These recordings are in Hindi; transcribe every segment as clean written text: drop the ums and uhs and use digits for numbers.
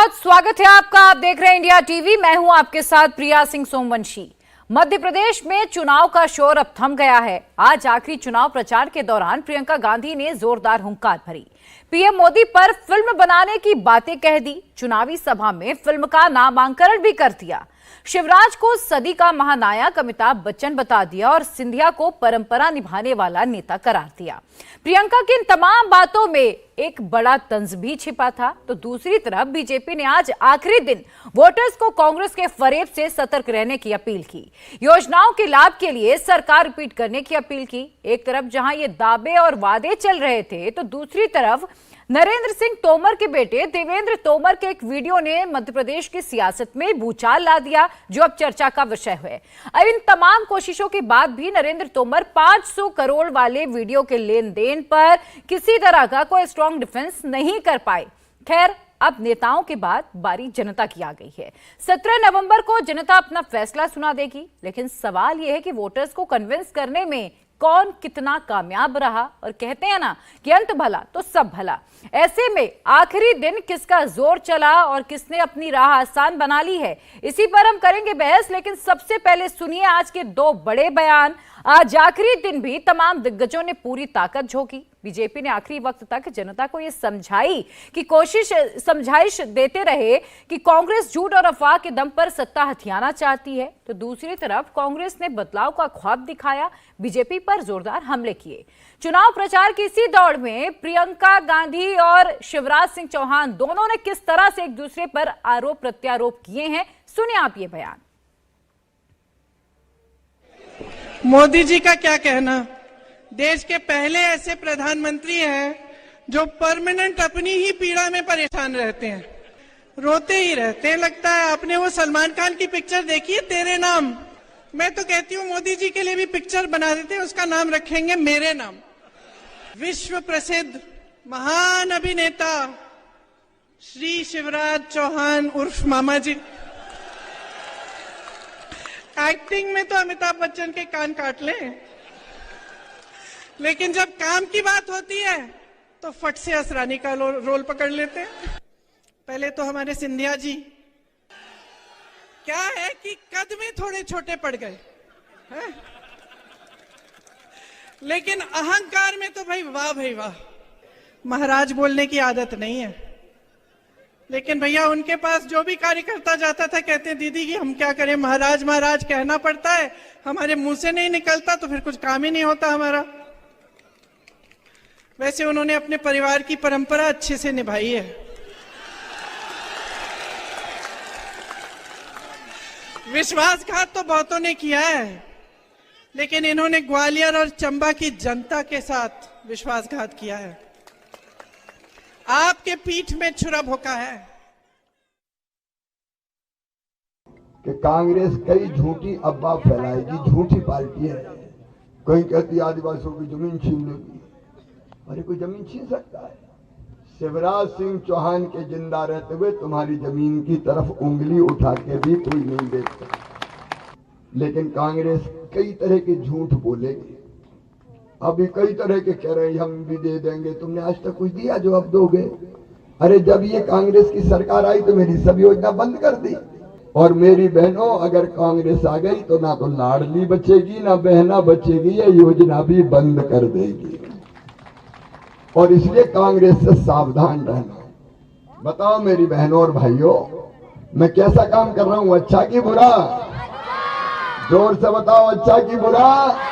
बहुत स्वागत है आपका। आप देख रहे हैं इंडिया टीवी। मैं हूं आपके साथ प्रिया सिंह सोमवंशी। मध्य प्रदेश में चुनाव का शोर अब थम गया है। आज आखिरी चुनाव प्रचार के दौरान प्रियंका गांधी ने जोरदार हुंकार भरी। पीएम मोदी पर फिल्म बनाने की बातें कह दी। चुनावी सभा में फिल्म का नामांकन भी कर दिया। शिवराज को सदी का महानायक अमिताभ बच्चन बता दिया और सिंधिया को परंपरा निभाने वाला नेता करार दिया। प्रियंका की इन तमाम बातों में एक बड़ा तंज भी छिपा था। तो दूसरी तरफ बीजेपी ने आज आखिरी दिन वोटर्स को कांग्रेस के फरेब से सतर्क रहने की अपील की। योजनाओं के लाभ के लिए सरकार रिपीट करने की अपील की। एक तरफ जहां ये दावे और वादे चल रहे थे, तो दूसरी तरफ नरेंद्र सिंह तोमर के बेटे देवेंद्र तोमर के एक वीडियो ने मध्य प्रदेश की सियासत में भूचाल ला दिया, जो अब चर्चा का विषय है। अब इन तमाम कोशिशों के बाद भी नरेंद्र तोमर 500 करोड़ वाले वीडियो के लेन देन पर किसी तरह का कोई स्ट्रॉन्ग डिफेंस नहीं कर पाए। खैर, अब नेताओं के बाद बारी जनता की आ गई है। 17 नवंबर को जनता अपना फैसला सुना देगी। लेकिन सवाल यह है कि वोटर्स को कन्विंस करने में कौन कितना कामयाब रहा। और कहते हैं ना कि अंत भला तो सब भला। ऐसे में आखिरी दिन किसका जोर चला और किसने अपनी राह आसान बना ली है, इसी पर हम करेंगे बहस। लेकिन सबसे पहले सुनिए आज के दो बड़े बयान। आज आखिरी दिन भी तमाम दिग्गजों ने पूरी ताकत झोंकी। बीजेपी ने आखिरी वक्त तक जनता को यह समझाइश देते रहे कि कांग्रेस झूठ और अफवाह के दम पर सत्ता हथियाना चाहती है। तो दूसरी तरफ कांग्रेस ने बदलाव का ख्वाब दिखाया, बीजेपी पर जोरदार हमले किए। चुनाव प्रचार की इसी दौड़ में प्रियंका गांधी और शिवराज सिंह चौहान दोनों ने किस तरह से एक दूसरे पर आरोप प्रत्यारोप किए हैं, सुनिए आप ये बयान। मोदी जी का क्या कहना। देश के पहले ऐसे प्रधानमंत्री हैं जो परमानेंट अपनी ही पीड़ा में परेशान रहते हैं, रोते ही रहते हैं। लगता है आपने वो सलमान खान की पिक्चर देखी है, तेरे नाम। मैं तो कहती हूँ मोदी जी के लिए भी पिक्चर बना देते हैं, उसका नाम रखेंगे मेरे नाम। विश्व प्रसिद्ध महान अभिनेता श्री शिवराज चौहान उर्फ मामा जी। एक्टिंग में तो अमिताभ बच्चन के कान काट लें, लेकिन जब काम की बात होती है तो फट से असरानी का रोल पकड़ लेते हैं। पहले तो हमारे सिंधिया जी, क्या है कि कद में थोड़े छोटे पड़ गए हैं, लेकिन अहंकार में तो भाई वाह। महाराज बोलने की आदत नहीं है, लेकिन भैया उनके पास जो भी कार्यकर्ता जाता था कहते हैं दीदी कि हम क्या करें, महाराज महाराज कहना पड़ता है, हमारे मुंह से नहीं निकलता तो फिर कुछ काम ही नहीं होता हमारा। वैसे उन्होंने अपने परिवार की परंपरा अच्छे से निभाई है। विश्वासघात तो बहुतों ने किया है, लेकिन इन्होंने ग्वालियर और चंबा की जनता के साथ विश्वासघात किया है। आपके पीठ में छुरा भोंका है कि कांग्रेस कई झूठी अफवाह फैलाएगी, झूठी पार्टी है। कोई कहती आदिवासियों की जमीन छीन लेगी। अरे कोई जमीन छीन सकता है? शिवराज सिंह चौहान के जिंदा रहते हुए तुम्हारी जमीन की तरफ उंगली उठा के भी कोई नहीं देख सकता। लेकिन कांग्रेस कई तरह के झूठ बोलेगी। अभी कई तरह के कह रहे हैं हम भी दे देंगे। तुमने आज तक कुछ दिया जो अब दोगे? अरे जब ये कांग्रेस की सरकार आई तो मेरी सब योजना बंद कर दी। और मेरी बहनों, अगर कांग्रेस आ गई तो ना तो लाडली बचेगी ना बहना बचेगी, ये योजना भी बंद कर देगी। और इसलिए कांग्रेस से सावधान रहना। बताओ मेरी बहनों और भाइयों, मैं कैसा काम कर रहा हूं, अच्छा की बुरा? जोर से बताओ, अच्छा की बुरा?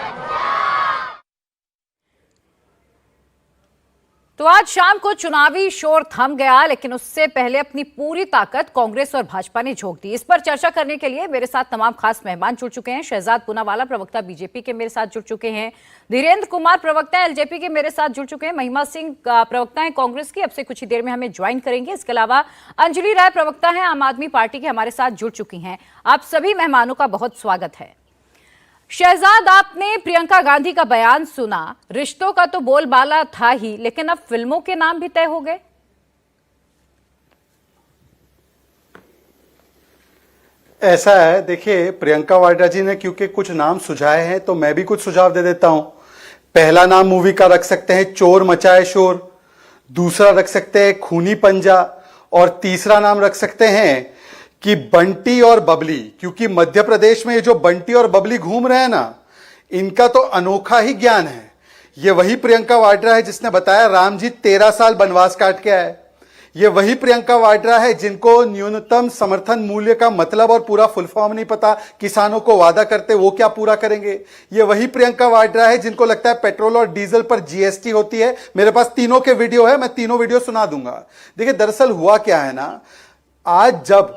तो आज शाम को चुनावी शोर थम गया, लेकिन उससे पहले अपनी पूरी ताकत कांग्रेस और भाजपा ने झोंक दी। इस पर चर्चा करने के लिए मेरे साथ तमाम खास मेहमान जुड़ चुके हैं। शहजाद पूनावाला प्रवक्ता बीजेपी के मेरे साथ जुड़ चुके हैं। धीरेन्द्र कुमार प्रवक्ता एलजेपी के मेरे साथ जुड़ चुके हैं। महिमा सिंह प्रवक्ता है कांग्रेस की, अब से कुछ ही देर में हमें ज्वाइन करेंगे। इसके अलावा अंजलि राय प्रवक्ता है आम आदमी पार्टी के, हमारे साथ जुड़ चुकी हैं। आप सभी मेहमानों का बहुत स्वागत है। शहजाद, आपने प्रियंका गांधी का बयान सुना। रिश्तों का तो बोलबाला था ही, लेकिन अब फिल्मों के नाम भी तय हो गए। ऐसा है, देखिए प्रियंका वाड्रा जी ने क्योंकि कुछ नाम सुझाए हैं तो मैं भी कुछ सुझाव दे देता हूं। पहला नाम मूवी का रख सकते हैं चोर मचाए शोर, दूसरा रख सकते हैं खूनी पंजा, और तीसरा नाम रख सकते हैं कि बंटी और बबली, क्योंकि मध्य प्रदेश में ये जो बंटी और बबली घूम रहे हैं ना, इनका तो अनोखा ही ज्ञान है। ये वही प्रियंका वाड्रा है जिसने बताया राम जी 13 साल वनवास काट के आए। ये वही प्रियंका वाड्रा है जिनको न्यूनतम समर्थन मूल्य का मतलब और पूरा फुल फॉर्म नहीं पता, किसानों को वादा करते वो क्या पूरा करेंगे। ये वही प्रियंका वाड्रा है जिनको लगता है पेट्रोल और डीजल पर जीएसटी होती है। मेरे पास तीनों के वीडियो है, मैं तीनों वीडियो सुना दूंगा। देखिए दरअसल हुआ क्या है ना, आज जब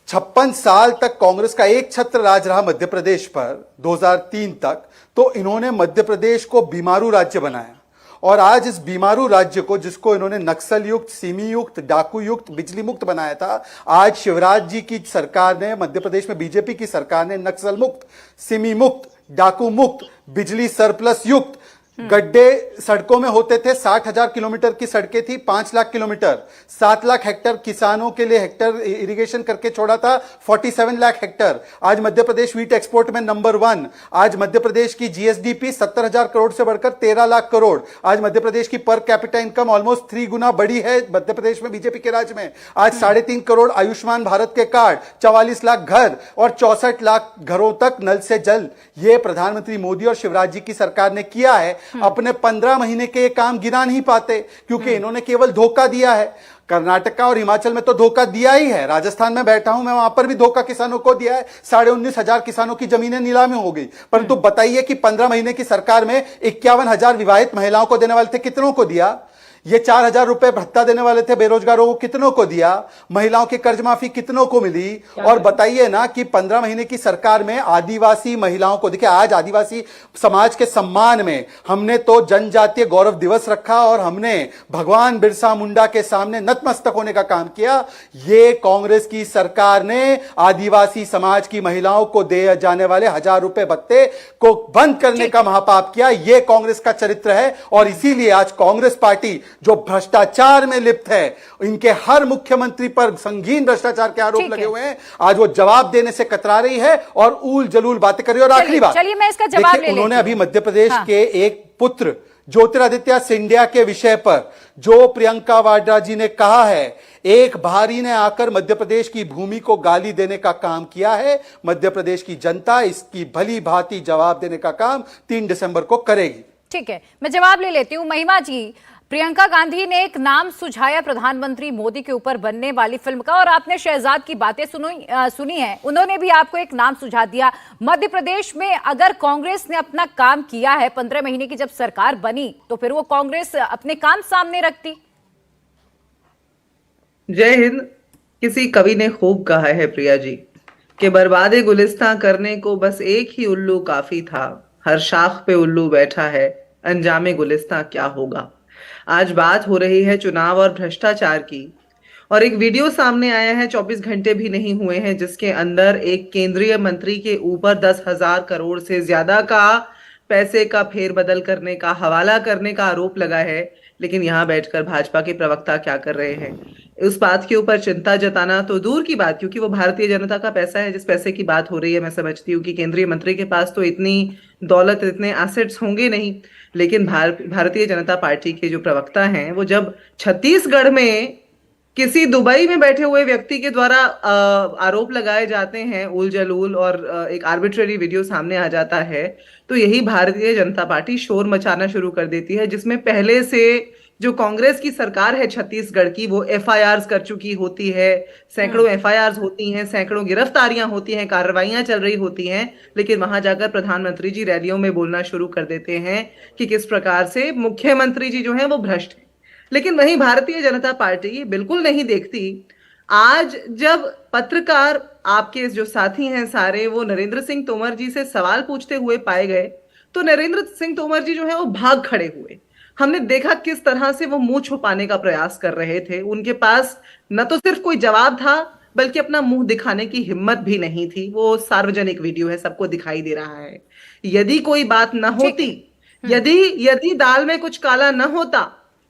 56 साल तक कांग्रेस का एक छत्र राज रहा मध्य प्रदेश पर 2003 तक, तो इन्होंने मध्य प्रदेश को बीमारू राज्य बनाया। और आज इस बीमारू राज्य को, जिसको इन्होंने नक्सल युक्त, सिमी युक्त, डाकू युक्त, बिजली मुक्त बनाया था, आज शिवराज जी की सरकार ने, मध्य प्रदेश में बीजेपी की सरकार ने नक्सल मुक्त, सिमी मुक्त, डाकू मुक्त, बिजली सरप्लस युक्त, गड्ढे सड़कों में होते थे, 60,000 किलोमीटर की सड़कें थी, 5 लाख किलोमीटर, 7 लाख हेक्टर किसानों के लिए हेक्टर इरिगेशन करके छोड़ा था, 47 लाख हेक्टर। आज मध्य प्रदेश व्हीट एक्सपोर्ट में नंबर 1। आज मध्य प्रदेश की जीएसडीपी 70,000 करोड़ से बढ़कर 13 लाख करोड़। आज मध्य प्रदेश की पर कैपिटा इनकम ऑलमोस्ट 3 गुना बढ़ी है मध्य प्रदेश में, बीजेपी के राज में। आज 3.5 करोड़ आयुष्मान भारत के कार्ड, 44 लाख घर और 64 लाख घरों तक नल से जल, ये प्रधानमंत्री मोदी और शिवराज जी की सरकार ने किया है। अपने 15 महीने के ये काम गिना नहीं पाते, क्योंकि इन्होंने केवल धोखा दिया है। कर्नाटका और हिमाचल में तो धोखा दिया ही है, राजस्थान में बैठा हूं मैं, वहां पर भी धोखा किसानों को दिया है। 19,500 किसानों की जमीनें नीलामी हो गई। परंतु बताइए कि 15 महीने की सरकार में 51,000 विवाहित महिलाओं को देने वाले थे, कितनों को दिया? ये 4,000 रुपए भत्ता देने वाले थे बेरोजगारों को, कितनों को दिया? महिलाओं की कर्ज माफी कितनों को मिली? और बताइए ना कि 15 महीने की सरकार में आदिवासी महिलाओं को, देखिए आज आदिवासी समाज के सम्मान में हमने तो जनजातीय गौरव दिवस रखा और हमने भगवान बिरसा मुंडा के सामने नतमस्तक होने का काम किया। ये कांग्रेस की सरकार ने आदिवासी समाज की महिलाओं को दिए जाने वाले 1,000 रुपए भत्ते को बंद करने का महापाप किया। यह कांग्रेस का चरित्र है। और इसीलिए आज कांग्रेस पार्टी जो भ्रष्टाचार में लिप्त है, इनके हर मुख्यमंत्री पर संगीन भ्रष्टाचार के आरोप लगे हुए हैं, आज वो जवाब देने से कतरा रही है और ऊल जलूल बातें कर रही है। और आखिरी बात, चलिए मैं इसका जवाब ले लेती हूं। उन्होंने अभी मध्य प्रदेश के एक पुत्र ज्योतिरादित्य सिंधिया के विषय पर जो प्रियंका वाड्रा जी ने कहा है, एक भारी ने आकर मध्य प्रदेश की भूमि को गाली देने का काम किया है। मध्य प्रदेश की जनता इसकी भली भांति जवाब देने का काम 3 दिसंबर को करेगी। ठीक है, मैं जवाब ले लेती हूं। महिमा जी, प्रियंका गांधी ने एक नाम सुझाया प्रधानमंत्री मोदी के ऊपर बनने वाली फिल्म का, और आपने शहजाद की बातें सुनी है, उन्होंने भी आपको एक नाम सुझा दिया। मध्य प्रदेश में अगर कांग्रेस ने अपना काम किया है 15 महीने की जब सरकार बनी, तो फिर वो कांग्रेस अपने काम सामने रखती। जय हिंद। किसी कवि ने खूब कहा है प्रिया जी कि बर्बादे गुलिस्तां करने को बस एक ही उल्लू काफी था, हर शाख पे उल्लू बैठा है, अंजामे गुलिस्तां क्या होगा। आज बात हो रही है चुनाव और भ्रष्टाचार की, और एक वीडियो सामने आया है, 24 घंटे भी नहीं हुए हैं, जिसके अंदर एक केंद्रीय मंत्री के ऊपर 10,000 करोड़ से ज्यादा का पैसे का फेरबदल करने का, हवाला करने का आरोप लगा है। लेकिन यहाँ बैठकर भाजपा के प्रवक्ता क्या कर रहे हैं, उस बात के ऊपर चिंता जताना तो दूर की बात, क्योंकि वो भारतीय जनता का पैसा है। जिस पैसे की बात हो रही है, मैं समझती हूँ कि केंद्रीय मंत्री के पास तो इतनी दौलत, इतने एसेट्स होंगे नहीं। लेकिन भारतीय जनता पार्टी के जो प्रवक्ता हैं, वो जब छत्तीसगढ़ में किसी दुबई में बैठे हुए व्यक्ति के द्वारा आरोप लगाए जाते हैं उल जलूल, और एक आर्बिट्रेरी वीडियो सामने आ जाता है, तो यही भारतीय जनता पार्टी शोर मचाना शुरू कर देती है, जिसमें पहले से जो कांग्रेस की सरकार है छत्तीसगढ़ की, वो एफआईआर्स कर चुकी होती है, सैकड़ों एफआईआर्स होती हैं, सैकड़ों गिरफ्तारियां होती हैं, कार्रवाइयां चल रही होती हैं। लेकिन वहां जाकर प्रधानमंत्री जी रैलियों में बोलना शुरू कर देते हैं कि किस प्रकार से मुख्यमंत्री जी जो हैं वो भ्रष्ट हैं। लेकिन वहीं भारतीय जनता पार्टी ये बिल्कुल नहीं देखती। आज जब पत्रकार, आपके जो साथी हैं सारे, वो नरेंद्र सिंह तोमर जी से सवाल पूछते हुए पाए गए, तो नरेंद्र सिंह तोमर जी जो है वो भाग खड़े हुए। हमने देखा किस तरह से वो मुंह छुपाने का प्रयास कर रहे थे। उनके पास न तो सिर्फ कोई जवाब था, बल्कि अपना मुंह दिखाने की हिम्मत भी नहीं थी। वो सार्वजनिक वीडियो है, सबको दिखाई दे रहा है। यदि कोई बात न होती, यदि दाल में कुछ काला न होता,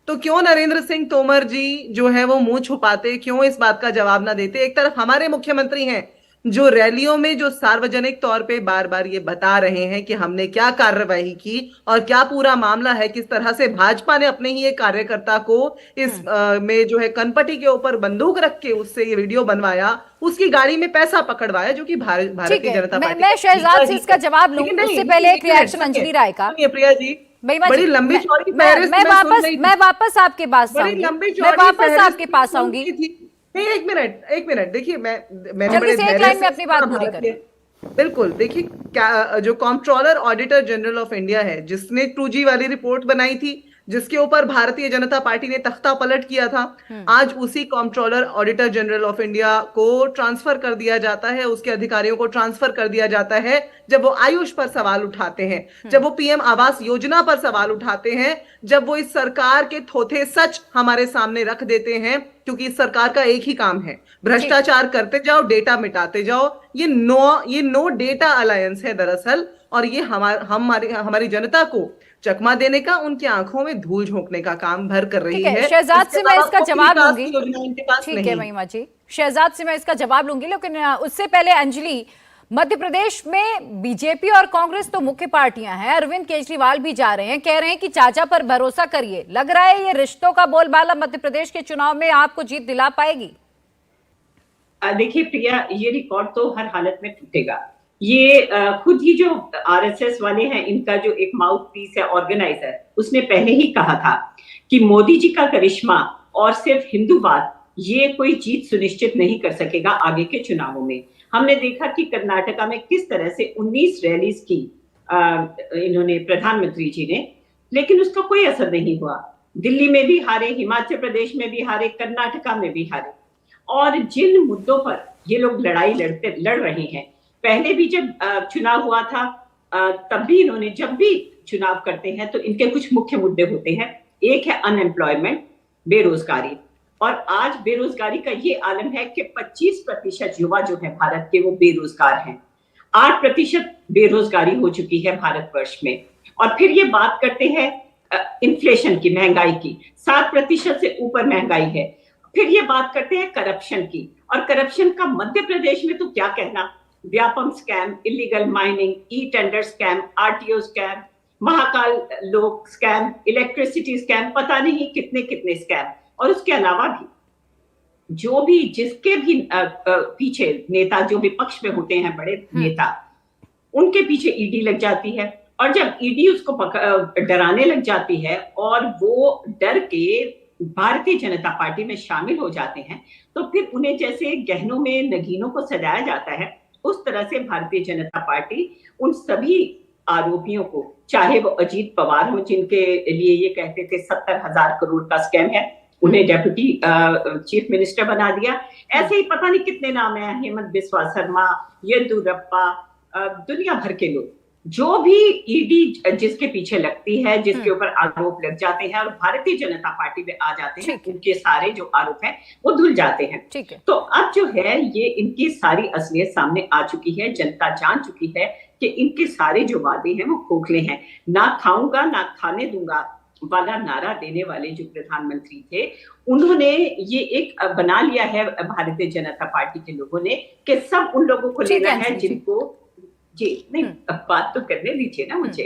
तो क्यों नरेंद्र सिंह तोमर जी जो है वो मुंह छुपाते, क्यों इस बात का जवाब ना देते। एक तरफ हमारे मुख्यमंत्री हैं जो रैलियों में जो सार्वजनिक तौर पे बार बार ये बता रहे हैं कि हमने क्या कार्रवाई की और क्या पूरा मामला है, किस तरह से भाजपा ने अपने ही एक कार्यकर्ता को इस में जो है कनपटी के ऊपर बंदूक रख के उससे ये वीडियो बनवाया, उसकी गाड़ी में पैसा पकड़वाया, जो कि भारतीय जनता पार्टी मैं शहजाद से इसका जवाब लूं, उससे पहले एक रिएक्शन अंजलि राय का। प्रिया जी, बड़ी लंबी चौड़ी फहरिस्त मैं वापस आपके पास बड़ी लंबी मैं वापस आपके पास आऊंगी। नहीं, एक मिनट देखिए, मैंने जल्दी बड़े से एक धैर्य लाइन में से अपनी बात सुना पूरी भारत करें। के- बिल्कुल, देखिए क्या जो controller auditor general of India है, जिसने 2G वाली रिपोर्ट बनाई थी, जिसके ऊपर भारतीय जनता पार्टी ने तख्ता पलट किया था, आज उसी controller auditor general of India को ट्रांसफर कर दिया जाता है, उसके अधिकारियों को ट्रांसफर कर दिया जाता है जब वो आयुष पर सवाल उठाते हैं, जब वो पीएम आवास योजना पर सवाल उठाते हैं, जब वो इस सरकार के थोथे सच हमारे सामने रख देते हैं, क्योंकि इस सरकार का एक ही काम है, भ्रष्टाचार करते जाओ, डेटा मिटाते जाओ। ये नो डेटा अलायंस है दरअसल, और ये हमारी जनता को चकमा देने का, उनकी आंखों में धूल झोंकने का काम भर कर रही है। शहजाद से मैं इसका जवाब लूंगी। ठीक ठीक है महिमा जी, शहजाद से मैं इसका जवाब लूंगी, लेकिन उससे पहले अंजलि, मध्य प्रदेश में बीजेपी और कांग्रेस तो मुख्य पार्टियां हैं, अरविंद केजरीवाल भी जा रहे हैं, कह रहे हैं कि चाचा पर भरोसा करिए। लग रहा है ये रिश्तों का बोलबाला मध्य प्रदेश के चुनाव में आपको जीत दिला पाएगी? देखिए प्रिया, ये रिकॉर्ड तो हर हालत में टूटेगा। ये खुद ही जो आरएसएस वाले हैं, इनका जो एक माउथ पीस है, ऑर्गेनाइजर, उसने पहले ही कहा था कि मोदी जी का करिश्मा और सिर्फ हिंदूवाद ये कोई जीत सुनिश्चित नहीं कर सकेगा आगे के चुनावों में। हमने देखा कि कर्नाटका में किस तरह से 19 रैलीज की इन्होंने, प्रधानमंत्री जी ने, लेकिन उसका कोई असर नहीं हुआ। दिल्ली में भी हारे, हिमाचल प्रदेश में भी हारे, कर्नाटका में भी हारे। और जिन मुद्दों पर ये लोग लड़ रहे हैं, पहले भी जब चुनाव हुआ था तब भी इन्होंने, जब भी चुनाव करते हैं तो इनके कुछ मुख्य मुद्दे होते हैं। एक है अनएम्प्लॉयमेंट, बेरोजगारी, और आज बेरोजगारी का ये आलम है कि 25% युवा जो है भारत के, वो बेरोजगार हैं। 8% बेरोजगारी हो चुकी है भारतवर्ष में। और फिर ये बात करते हैं इन्फ्लेशन की, महंगाई की, 7% से ऊपर महंगाई है। फिर ये बात करते हैं करप्शन की, और करप्शन का मध्य प्रदेश में तो क्या कहना, Vyapam scam, illegal mining, E tender scam, RTO scam, Mahakal Lok scam, electricity scam, पता नहीं कितने कितने स्कैम। और उसके अलावा भी जो भी, जिसके भी पीछे नेता, जो विपक्ष में होते हैं बड़े नेता, उनके पीछे ईडी लग जाती है। और जब ईडी उसको डराने लग जाती है और वो डर के भारतीय जनता पार्टी में शामिल हो जाते हैं, तो फिर उन्हें जैसे गहनों में नगीनों को सजाया जाता है, उस तरह से भारतीय जनता पार्टी उन सभी आरोपियों को, चाहे वो अजीत पवार हो, जिनके लिए ये कहते थे 70,000 करोड़ का स्कैम है, उन्हें डेप्यूटी चीफ मिनिस्टर बना दिया। ऐसे ही पता नहीं कितने नाम है, हेमंत बिस्वा शर्मा, येदियुरप्पा, दुनिया भर के लोग, जो भी ईडी जिसके पीछे लगती है, जिसके ऊपर आरोप लग जाते हैं और भारतीय जनता पार्टी में आ जाते हैं, उनके सारे जो आरोप हैं वो धुल जाते हैं। तो अब जो है ये इनकी सारी असलियत सामने आ चुकी है, जनता जान चुकी है कि इनके सारे जो वादे हैं वो खोखले हैं। ना खाऊंगा ना खाने दूंगा वाला नारा देने वाले जो प्रधानमंत्री थे, उन्होंने ये एक बना लिया है भारतीय जनता पार्टी के लोगों ने कि सब उन लोगों को लेना है जिनको, जी नहीं, बात तो करने दीजिए ना मुझे।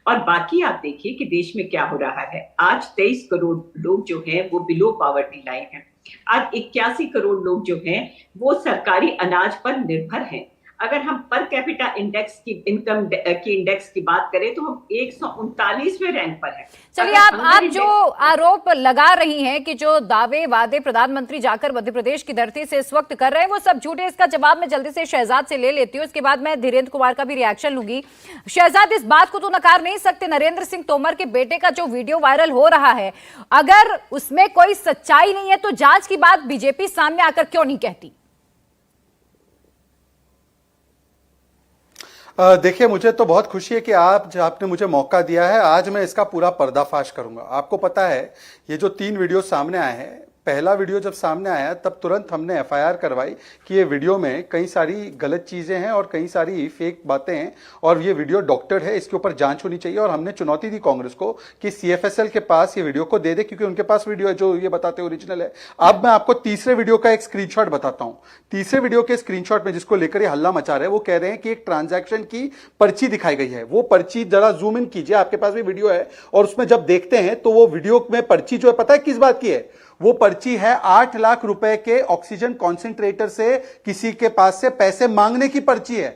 और बाकी आप देखिए कि देश में क्या हो रहा है। आज 23 करोड़ लोग जो हैं वो बिलो पॉवर्टी लाइन है। आज 81 करोड़ लोग जो हैं वो सरकारी अनाज पर निर्भर हैं। अगर हम पर कैपिटा इंडेक्स की, इनकम की इंडेक्स की बात करें तो हम 139वें रैंक पर हैं। चलिए, आप जो आरोप लगा रही हैं कि जो दावे वादे प्रधानमंत्री जाकर मध्य प्रदेश की धरती से इस वक्त कर रहे हैं वो सब झूठे, इसका जवाब मैं जल्दी से शहजाद से ले लेती हूँ, इसके बाद मैं धीरेन्द्र कुमार का भी रिएक्शन लूंगी। शहजाद, इस बात को तो नकार नहीं सकते, नरेंद्र सिंह तोमर के बेटे का जो वीडियो वायरल हो रहा है, अगर उसमें कोई सच्चाई नहीं है तो जांच की बात बीजेपी सामने आकर क्यों नहीं कहती? देखिए, मुझे तो बहुत खुशी है कि आपने मुझे मौका दिया है। आज मैं इसका पूरा पर्दाफाश करूंगा। आपको पता है, ये जो 3 वीडियो सामने आए हैं, पहला वीडियो जब सामने आया तब तुरंत हमने एफआईआर करवाई कि ये वीडियो में कई सारी गलत चीजें हैं और कई सारी फेक बातें हैं और ये वीडियो डॉक्टर्ड है, इसके ऊपर जांच होनी चाहिए। और हमने चुनौती दी कांग्रेस को कि सीएफएसएल के पास ये वीडियो को दे दे, क्योंकि उनके पास वीडियो है जो ये बताते ओरिजिनल है। अब मैं आपको तीसरे वीडियो का एक स्क्रीनशॉट बताता हूं। तीसरे वीडियो के स्क्रीनशॉट में जिसको लेकर ये हल्ला मचा रहे हैं, वो कह रहे हैं कि एक ट्रांजैक्शन की पर्ची दिखाई गई है। वो पर्ची जरा जूम इन कीजिए, आपके पास भी वीडियो है, और उसमें जब देखते हैं तो वो वीडियो में पर्ची जो है पता है किस बात की है? वो पर्ची है 8 लाख रुपए के ऑक्सीजन कॉन्सेंट्रेटर से किसी के पास से पैसे मांगने की पर्ची है।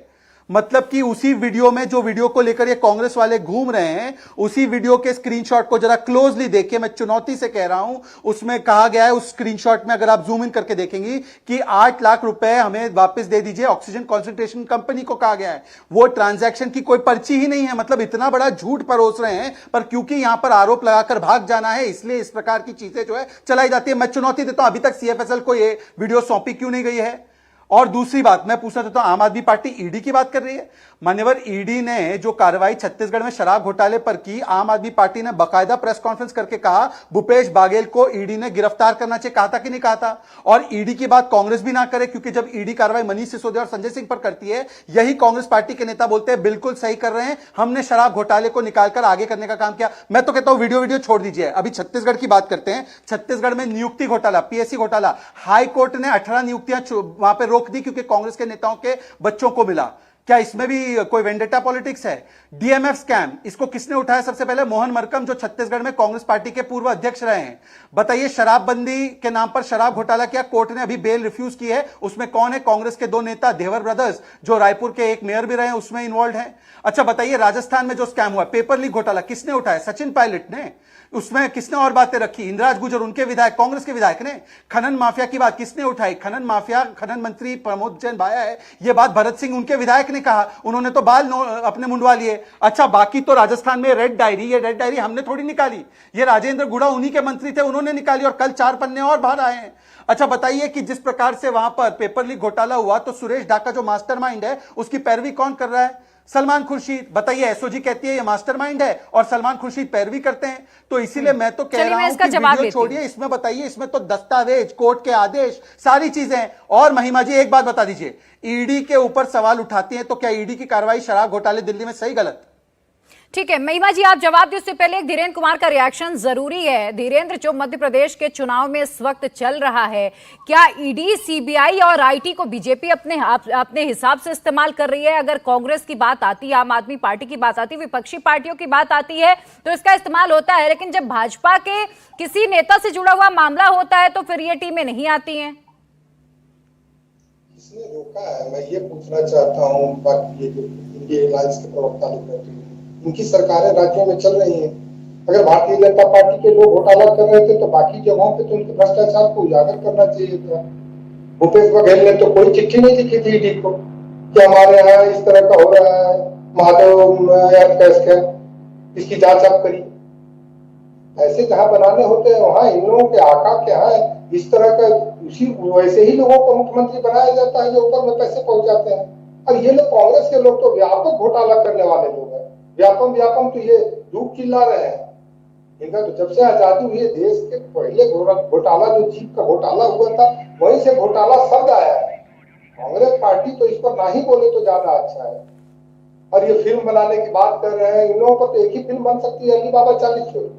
मतलब कि उसी वीडियो में जो वीडियो को लेकर ये कांग्रेस वाले घूम रहे हैं, उसी वीडियो के स्क्रीनशॉट को जरा क्लोजली देखिए, मैं चुनौती से कह रहा हूं। उसमें कहा गया है, उस स्क्रीनशॉट में अगर आप जूम इन करके देखेंगी कि 8 लाख रुपए हमें वापस दे दीजिए, ऑक्सीजन कॉन्सेंट्रेशन कंपनी को कहा गया है। वो ट्रांजैक्शन की कोई पर्ची ही नहीं है। मतलब इतना बड़ा झूठ परोस रहे हैं, पर क्योंकि यहां पर आरोप लगाकर भाग जाना है, इसलिए इस प्रकार की चीजें जो है चलाई जाती है। मैं चुनौती देता हूं, अभी तक सीएफएसएल को ये वीडियो सौंपी क्यों नहीं गई है? और दूसरी बात मैं पूछना चाहता हूं, आम आदमी पार्टी ईडी की बात कर रही है। मान्यवर, ईडी ने जो कार्रवाई छत्तीसगढ़ में शराब घोटाले पर की, आम आदमी पार्टी ने बाकायदा प्रेस कॉन्फ्रेंस करके कहा भूपेश बाघेल को ईडी ने गिरफ्तार करना चाहिए। कहा था कि नहीं कहा था? और ईडी की बात कांग्रेस भी ना करे, क्योंकि जब ईडी कार्रवाई मनीष सिसोदिया और संजय सिंह पर करती है, यही कांग्रेस पार्टी के नेता बोलते हैं बिल्कुल सही कर रहे हैं, हमने शराब घोटाले को निकालकर आगे करने का काम किया। मैं तो कहता हूं वीडियो छोड़ दीजिए, अभी छत्तीसगढ़ की बात करते हैं। छत्तीसगढ़ में नियुक्ति घोटाला, पीएससी घोटाला, हाई कोर्ट ने 18 नियुक्तियां वहां पर रोक दी क्योंकि कांग्रेस के नेताओं के बच्चों को मिला। क्या इसमें भी कोई वेंडेटा पॉलिटिक्स है? डीएमएफ स्कैम, इसको किसने उठाया? सबसे पहले मोहन मरकम, जो छत्तीसगढ़ में कांग्रेस पार्टी के पूर्व अध्यक्ष रहे हैं। बताइए, शराबबंदी के नाम पर शराब घोटाला किया, कोर्ट ने अभी बेल रिफ्यूज की है। उसमें कौन है? कांग्रेस के 2 नेता, देवर ब्रदर्स, जो रायपुर के एक मेयर भी रहे हैं, उसमें इन्वॉल्व है। अच्छा बताइए, राजस्थान में जो स्कैम हुआ, पेपर लीक घोटाला, किसने उठाया? सचिन पायलट ने। उसमें किसने और बातें रखी? इंदिराज गुर्जर, उनके विधायक, कांग्रेस के विधायक ने। खनन माफिया की बात किसने उठाई? खनन माफिया, खनन मंत्री प्रमोद जैन भाया है, यह बात भरत सिंह, उनके विधायक ने कहा। उन्होंने तो बाल अपने मुंडवा लिए। अच्छा, बाकी तो राजस्थान में रेड डायरी, ये रेड डायरी हमने थोड़ी निकाली, ये राजेंद्र गुड़ा उन्हीं के मंत्री थे, उन्होंने निकाली, और कल 4 पन्ने और बाहर आए हैं। अच्छा बताइए कि जिस प्रकार से वहां पर पेपर लीक घोटाला हुआ, तो सुरेश ढाका जो मास्टरमाइंड है, उसकी पैरवी कौन कर रहा है? सलमान खुर्शीद। बताइए, एसओजी कहती है ये मास्टरमाइंड है और सलमान खुर्शीद पैरवी करते हैं। तो इसीलिए मैं तो कह रहा हूं कि वीडियो छोड़िए, इसमें बताइए, इसमें तो दस्तावेज, कोर्ट के आदेश, सारी चीजें। और महिमा जी, एक बात बता दीजिए, ईडी के ऊपर सवाल उठाती हैं, तो क्या ईडी की कार्रवाई शराब घोटाले दिल्ली में सही गलत? ठीक है महिमा जी, आप जवाब दें उससे पहले एक धीरेन्द्र कुमार का रिएक्शन जरूरी है। धीरेन्द्र, जो मध्य प्रदेश के चुनाव में इस वक्त चल रहा है, क्या ईडी, सीबीआई और आईटी को बीजेपी अपने हिसाब से इस्तेमाल कर रही है? अगर कांग्रेस की बात आती है, आम आदमी पार्टी की बात आती है, विपक्षी पार्टियों की बात आती है, तो इसका इस्तेमाल होता है, लेकिन जब भाजपा के किसी नेता से जुड़ा हुआ मामला होता है तो फिर ये टीमें नहीं आती हैं। किसने रोका है, मैं ये पूछना चाहता हूँ। बाकी ये जो इंडिया अलायंस के प्रवक्ता लोग कहते हैं, उनकी सरकारें राज्यों में चल रही हैं। अगर भारतीय जनता पार्टी के लोग घोटाला कर रहे थे, तो बाकी जगहों पे तो उनके भ्रष्टाचार को उजागर करना चाहिए था। भूपेश बघेल ने तो कोई चिट्ठी नहीं लिखी थी ईडी को कि हमारे यहाँ इस तरह का हो रहा है, महादेव, इसकी जांच आप करिए। ऐसे जहां बनाने होते हैं, वहां इन लोगों के आका क्या है, इस तरह का उसी वैसे ही लोगों को मुख्यमंत्री बनाया जाता है जो ऊपर में पैसे पहुंचाते हैं। और ये लोग, कांग्रेस के लोग तो व्यापक घोटाला करने वाले लोग हैं। व्यापम तो ये धूप चिल्ला रहे हैं। इनका तो जब से आजादी हुई है, देश के पहले घोटाला जो जीप का घोटाला हुआ था, वहीं से घोटाला शब्द आया है। कांग्रेस पार्टी तो इस पर ना ही बोले तो ज्यादा अच्छा है। और ये फिल्म बनाने की बात कर रहे हैं, इन लोगों पर तो एक ही फिल्म बन सकती है, अली बाबा 40 चोरी।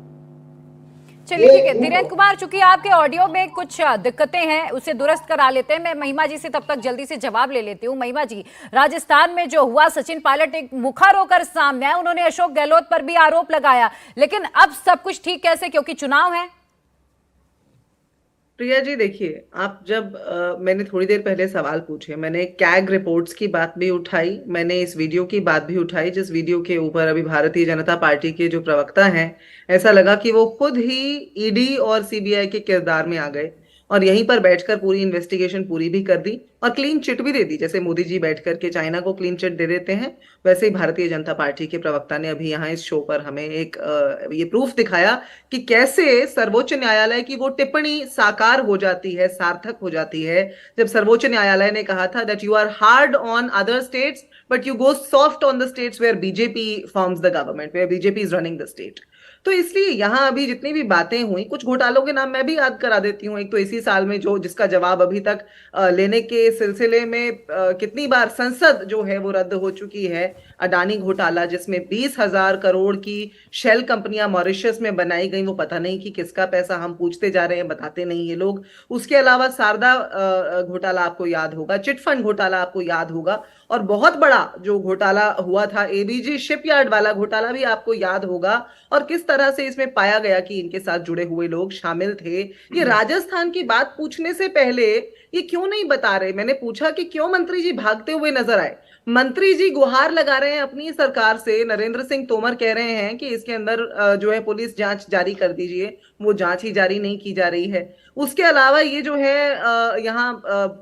चलिए ठीक है धीरेन्द्र कुमार, चूंकि आपके ऑडियो में कुछ दिक्कतें हैं, उसे दुरुस्त करा लेते हैं। मैं महिमा जी से तब तक जल्दी से जवाब ले लेती हूँ। महिमा जी, राजस्थान में जो हुआ, सचिन पायलट एक मुखर होकर सामने आए, उन्होंने अशोक गहलोत पर भी आरोप लगाया, लेकिन अब सब कुछ ठीक कैसे, क्योंकि चुनाव है? प्रिया जी देखिए, आप जब मैंने थोड़ी देर पहले सवाल पूछे, मैंने कैग रिपोर्ट्स की बात भी उठाई, मैंने इस वीडियो की बात भी उठाई, जिस वीडियो के ऊपर अभी भारतीय जनता पार्टी के जो प्रवक्ता हैं, ऐसा लगा कि वो खुद ही ईडी और सीबीआई के किरदार में आ गए और यहीं पर बैठकर पूरी इन्वेस्टिगेशन पूरी भी कर दी और क्लीन चिट भी दे दी। जैसे मोदी जी बैठकर के चाइना को क्लीन चिट दे देते हैं, वैसे ही भारतीय जनता पार्टी के प्रवक्ता ने अभी यहाँ इस शो पर हमें एक ये प्रूफ दिखाया कि कैसे सर्वोच्च न्यायालय की वो टिप्पणी साकार हो जाती है, सार्थक हो जाती है, जब सर्वोच्च न्यायालय ने कहा था that you are hard on other states but you go soft on the states where BJP forms the government, where BJP is running the state. तो इसलिए यहाँ अभी जितनी भी बातें हुई, कुछ घोटालों के नाम मैं भी याद करा देती हूँ। एक तो इसी साल में जो जिसका जवाब अभी तक लेने के सिलसिले में कितनी बार संसद जो है वो रद्द हो चुकी है। अडानी घोटाला, जिसमें 20,000 करोड़ की शेल कंपनियां मॉरिशस में बनाई गई, वो पता नहीं कि किसका पैसा, हम पूछते जा रहे हैं, बताते नहीं ये लोग। उसके अलावा शारदा घोटाला आपको याद होगा, चिटफंड घोटाला आपको याद होगा, और बहुत बड़ा जो घोटाला हुआ था एबीजी शिपयार्ड वाला घोटाला भी आपको याद होगा, और किस तरह से इसमें पाया गया कि इनके साथ जुड़े हुए लोग शामिल थे। ये राजस्थान की बात पूछने से पहले ये क्यों नहीं बता रहे? मैंने पूछा कि क्यों मंत्री जी भागते हुए नजर आए। मंत्री जी गुहार लगा रहे हैं अपनी सरकार से। नरेंद्र सिंह तोमर कह रहे हैं कि इसके अंदर जो है पुलिस जांच जारी कर दीजिए, वो जांच ही जारी नहीं की जा रही है। उसके अलावा ये जो है यहाँ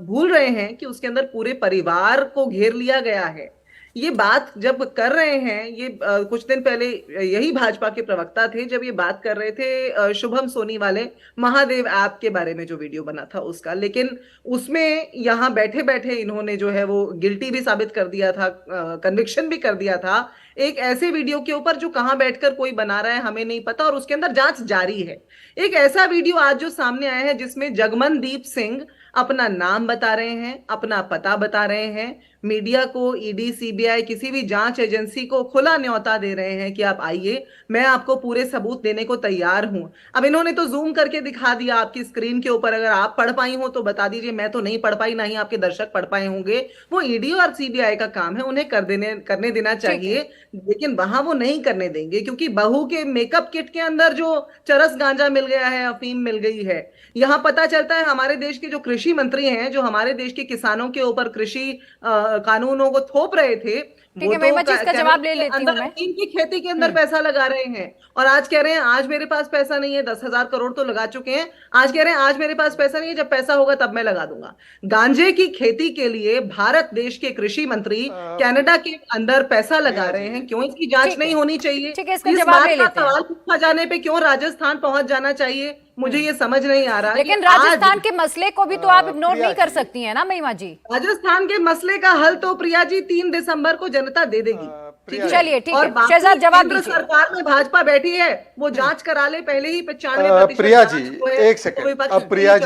भूल रहे हैं कि उसके अंदर पूरे परिवार को घेर लिया गया है। ये बात जब कर रहे हैं, ये कुछ दिन पहले यही भाजपा के प्रवक्ता थे जब ये बात कर रहे थे शुभम सोनी वाले महादेव ऐप के बारे में जो वीडियो बना था उसका, लेकिन उसमें यहाँ बैठे बैठे इन्होंने जो है वो गिल्टी भी साबित कर दिया था, कन्विक्शन भी कर दिया था एक ऐसे वीडियो के ऊपर जो कहां बैठकर कोई बना रहा है हमें नहीं पता, और उसके अंदर जांच जारी है। एक ऐसा वीडियो आज जो सामने आया है जिसमें जगमनदीप सिंह अपना नाम बता रहे हैं, अपना पता बता रहे हैं, मीडिया को, ईडी, सीबीआई, किसी भी जांच एजेंसी को खुला न्योता दे रहे हैं कि आप आइए, मैं आपको पूरे सबूत देने को तैयार हूं। अब इन्होंने तो जूम करके दिखा दिया आपकी स्क्रीन के ऊपर, अगर आप पढ़ पाई हो तो बता दीजिए। मैं तो नहीं पढ़ पाई, ना ही आपके दर्शक पढ़ पाए होंगे। वो ईडी और सीबीआई का काम है, उन्हें करने देना चाहिए, लेकिन वहां वो नहीं करने देंगे, क्योंकि बहू के मेकअप किट के अंदर जो चरस गांजा मिल गया है, अफीम मिल गई है। यहां पता चलता है हमारे देश के जो कृषि मंत्री हैं, जो हमारे देश के किसानों के ऊपर कृषि कानूनों को थोप रहे थे, ठीक है, महिमा जी इसका जवाब ले लेती हूं मैं। इनकी खेती के अंदर पैसा लगा रहे हैं, और आज कह रहे हैं आज मेरे पास पैसा नहीं है। 10,000 करोड़ तो लगा चुके हैं, आज कह रहे हैं आज मेरे पास पैसा नहीं है, जब पैसा होगा तब मैं लगा दूंगा। गांजे की खेती के लिए भारत देश के कृषि मंत्री कनाडा के अंदर पैसा लगा रहे हैं, क्यों इसकी जांच नहीं होनी चाहिए? ठीक है, इसका जवाब ले लेते हैं। सवाल पूछा जाने पे क्यों राजस्थान पहुंच जाना चाहिए, मुझे ये समझ नहीं आ रहा। लेकिन राजस्थान के मसले को भी तो आप इग्नोर नहीं कर सकती है ना महिमा जी। राजस्थान के मसले का हल तो प्रिया जी 3 दिसंबर को जनता दे देगी। चलिए ठीक और है, शहजाद जवाब केंद्र दीजिए। सरकार में भाजपा बैठी है, वो जांच करा ले, पहले ही 95% प्रिया जी एक सेकंड, अब प्रिया